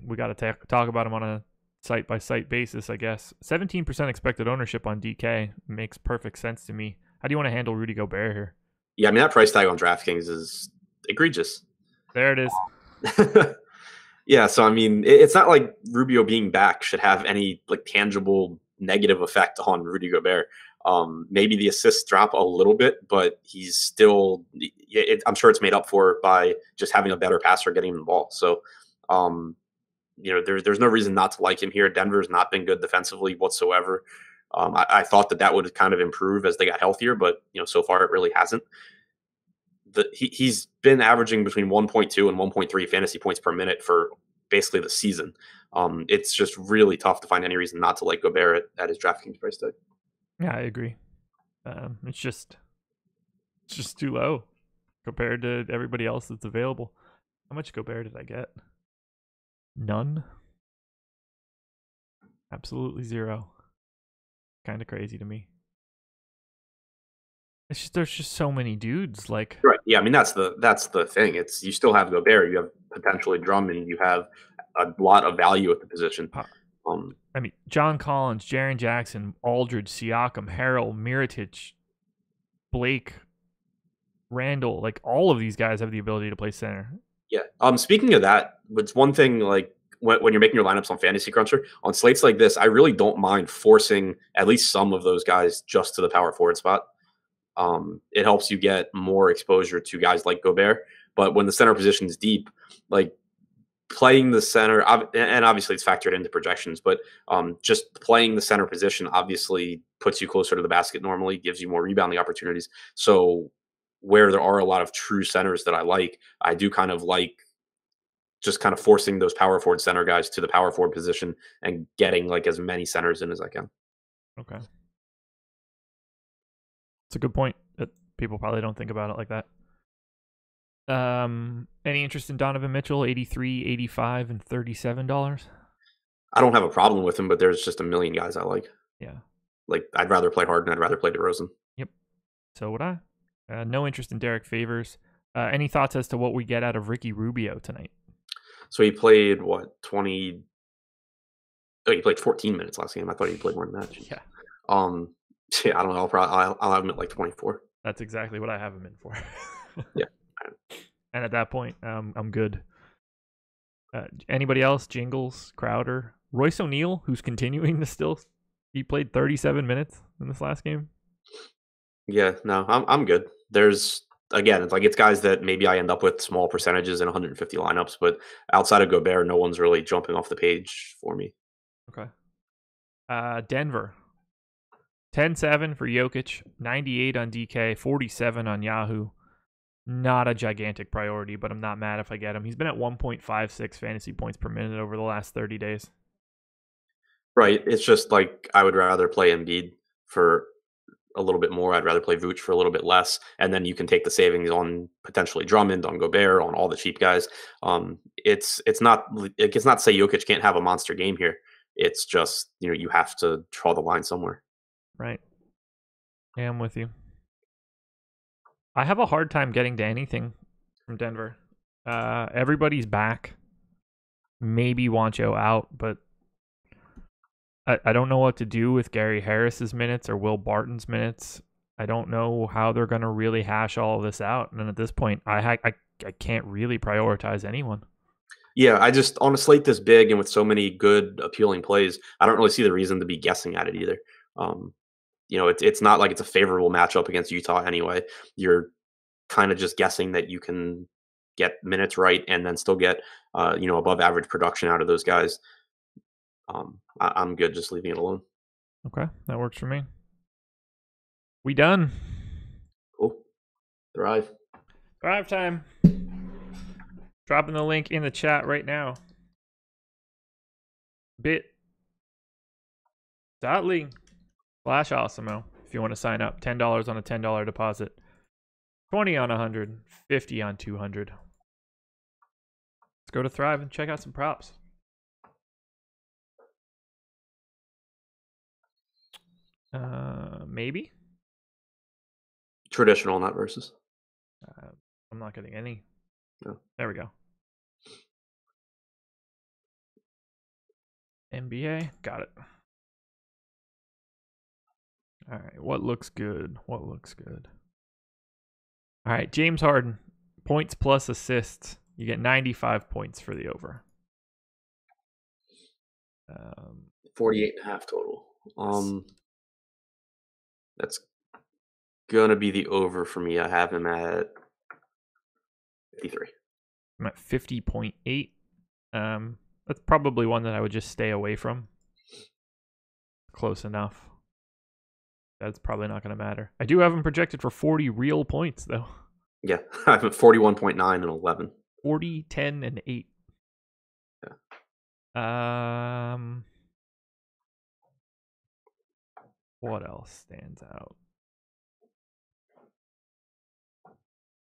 We got to talk about him on a site-by-site basis, I guess. 17% expected ownership on DK makes perfect sense to me. How do you want to handle Rudy Gobert here? Yeah, I mean, that price tag on DraftKings is egregious. There it is. Yeah, so I mean, it's not like Rubio being back should have any like tangible negative effect on Rudy Gobert. Maybe the assists drop a little bit, but he's still. I'm sure it's made up for by just having a better passer getting him the ball. So, there's no reason not to like him here. Denver's not been good defensively whatsoever. I thought that would kind of improve as they got healthier, but so far it really hasn't. He's been averaging between 1.2 and 1.3 fantasy points per minute for basically the season. It's just really tough to find any reason not to like Gobert at his DraftKings price tag. Yeah, I agree. It's just too low compared to everybody else that's available. How much Gobert did I get? None. Absolutely zero. Kind of crazy to me. It's just, there's just so many dudes. Like, right? Yeah, I mean that's the thing. It's you still have Gobert, you have potentially Drummond, you have a lot of value at the position. I mean, John Collins, Jaren Jackson, Aldridge, Siakam, Harrell, Mirotic, Blake, Randall, like all of these guys have the ability to play center. Yeah. Speaking of that, it's one thing like when you're making your lineups on Fantasy Cruncher on slates like this, I really don't mind forcing at least some of those guys just to the power forward spot. It helps you get more exposure to guys like Gobert. But when the center position is deep, like playing the center, and obviously it's factored into projections, but just playing the center position obviously puts you closer to the basket normally, gives you more rebounding opportunities. So where there are a lot of true centers that I do kind of like just kind of forcing those power forward center guys to the power forward position and getting like as many centers in as I can. Okay. It's a good point that people probably don't think about it like that. Any interest in Donovan Mitchell? 83, 85, and $37. I don't have a problem with him, but there's just a million guys I like. Yeah. Like, I'd rather play Harden. I'd rather play DeRozan. Yep. So would I. No interest in Derek Favors. Any thoughts as to what we get out of Ricky Rubio tonight? So he played, what, 20? Oh, he played 14 minutes last game. I thought he played more than that. Yeah. Yeah, I don't know. I'll have him at like 24. That's exactly what I have him in for. Yeah. And at that point, I'm good. Anybody else? Jingles, Crowder, Royce O'Neal, who's continuing to still. He played 37 minutes in this last game. Yeah, no, I'm good. There's again, it's guys that maybe I end up with small percentages in 150 lineups, but outside of Gobert, no one's really jumping off the page for me. Okay. Denver. 10-7 for Jokic, 98 on DK, 47 on Yahoo. Not a gigantic priority, but I'm not mad if I get him. He's been at 1.56 fantasy points per minute over the last 30 days. Right. It's just like I would rather play Embiid for a little bit more. I'd rather play Vooch for a little bit less, and then you can take the savings on potentially Drummond, on Gobert, on all the cheap guys. It's not to say Jokic can't have a monster game here. It's just you have to draw the line somewhere. Right. Yeah, I'm with you. I have a hard time getting to anything from Denver. Everybody's back. Maybe Wancho out, but I don't know what to do with Gary Harris's minutes or Will Barton's minutes. I don't know how they're going to really hash all of this out. And at this point, I can't really prioritize anyone. Yeah, I just on a slate this big and with so many good, appealing plays, I don't really see the reason to be guessing at it either. It's not like it's a favorable matchup against Utah anyway. You're kind of just guessing that you can get minutes right and then still get above average production out of those guys. I'm good just leaving it alone. Okay, that works for me. We done. Cool. Thrive time. Dropping the link in the chat right now. bit.ly/Awesemo if you want to sign up. $10 on a $10 deposit. 20 on 100, 50 on 200. Let's go to Thrive and check out some props. Maybe. Traditional, not versus. I'm not getting any. No. There we go. NBA, got it. All right, what looks good? All right, James Harden, points plus assists. You get 95 points for the over. 48.5 total. That's gonna be the over for me. I have him at 53. I'm at 50.8. That's probably one that I would just stay away from. Close enough. That's probably not going to matter. I do have him projected for 40 real points, though. Yeah, I have 41.9 and 11. 40, 10, and 8. Yeah. What else stands out?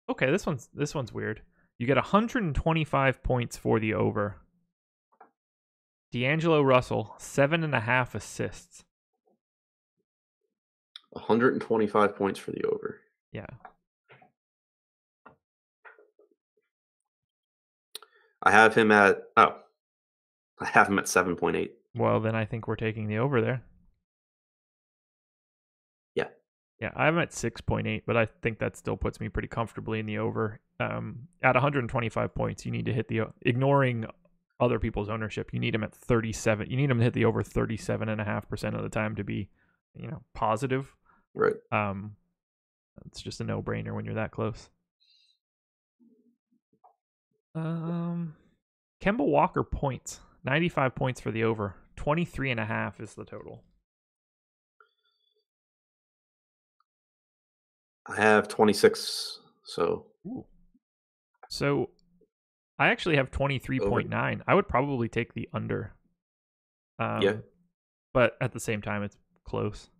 Okay, this one's weird. You get 125 points for the over. D'Angelo Russell, 7.5 assists. 125 points for the over. Yeah. I have him at 7.8. Well, then I think we're taking the over there. Yeah. Yeah, I'm at 6.8, but I think that still puts me pretty comfortably in the over. At 125 points, you need to hit ignoring other people's ownership, you need him at 37. You need him to hit the over 37.5% of the time to be, positive. Right. It's just a no-brainer when you're that close. Kemba Walker points, 95 points for the over, 23.5 is the total. I have 26, so. Ooh. So I actually have 23.9. I would probably take the under. Yeah. But at the same time, it's close.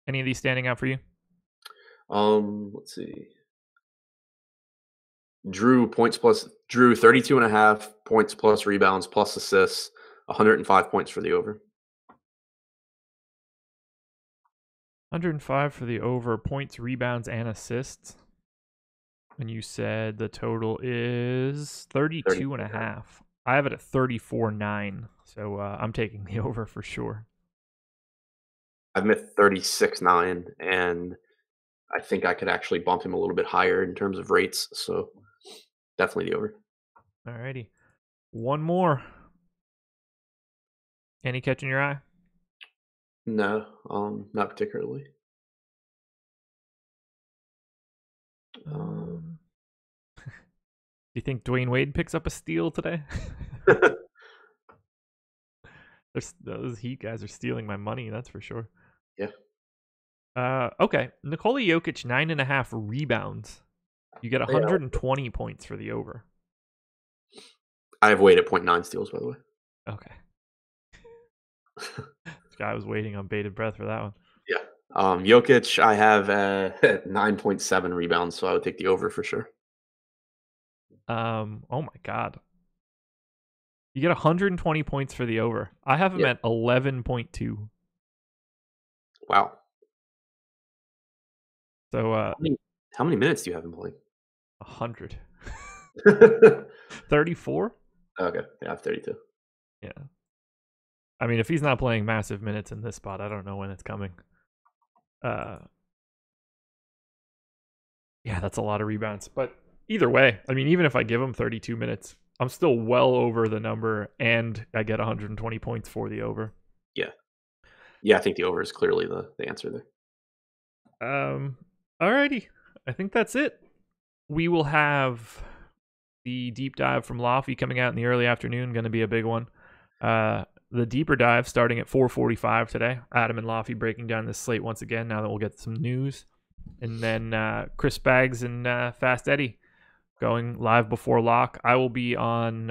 Any of these standing out for you? Let's see. Drew 32.5 points plus rebounds plus assists, 105 points for the over. 105 for the over, points, rebounds, and assists. And you said the total is 32.5. I have it at 34.9, so I'm taking the over for sure. I've met 36.9, and I think I could actually bump him a little bit higher in terms of rates, so definitely the over. Alrighty. One more. Any catching your eye? No, not particularly. Do you think Dwayne Wade picks up a steal today? Those Heat guys are stealing my money, that's for sure. Yeah. Okay. Nikola Jokic, 9.5 rebounds. You get 120 points for the over. I have Wade at 0.9 steals, by the way. Okay. This guy was waiting on bated breath for that one. Yeah. Jokic, I have at 9.7 rebounds, so I would take the over for sure. Oh my God. You get 120 points for the over. I have him at 11.2. Wow. So how many minutes do you have him playing? 100. 34? Okay. Yeah, I have 32. Yeah. I mean, if he's not playing massive minutes in this spot, I don't know when it's coming. Yeah, that's a lot of rebounds. But either way, I mean, even if I give him 32 minutes, I'm still well over the number, and I get 120 points for the over. Yeah. Yeah, I think the over is clearly the answer there. Alrighty. I think that's it. We will have the deep dive from Laffy coming out in the early afternoon, going to be a big one. The deeper dive starting at 4:45 today. Adam and Laffy breaking down this slate once again, now that we'll get some news. And then Chris Baggs and Fast Eddie going live before lock. I will be on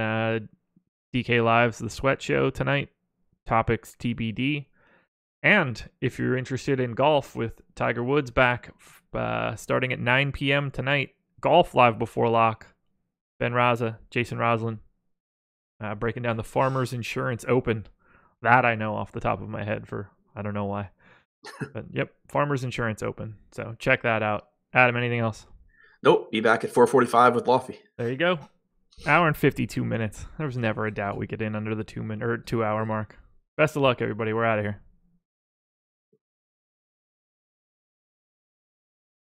DK Live's The Sweat Show tonight. Topics TBD. And if you're interested in golf with Tiger Woods back starting at 9 p.m. tonight, golf live before lock. Ben Raza, Jason Roslin, breaking down the Farmers Insurance Open. That I know off the top of my head for, I don't know why. But yep, Farmers Insurance Open. So check that out. Adam, anything else? Nope. Be back at 4:45 with Laffy. There you go. Hour and 52 minutes. There was never a doubt we get in under the 2 hour mark. Best of luck, everybody. We're out of here.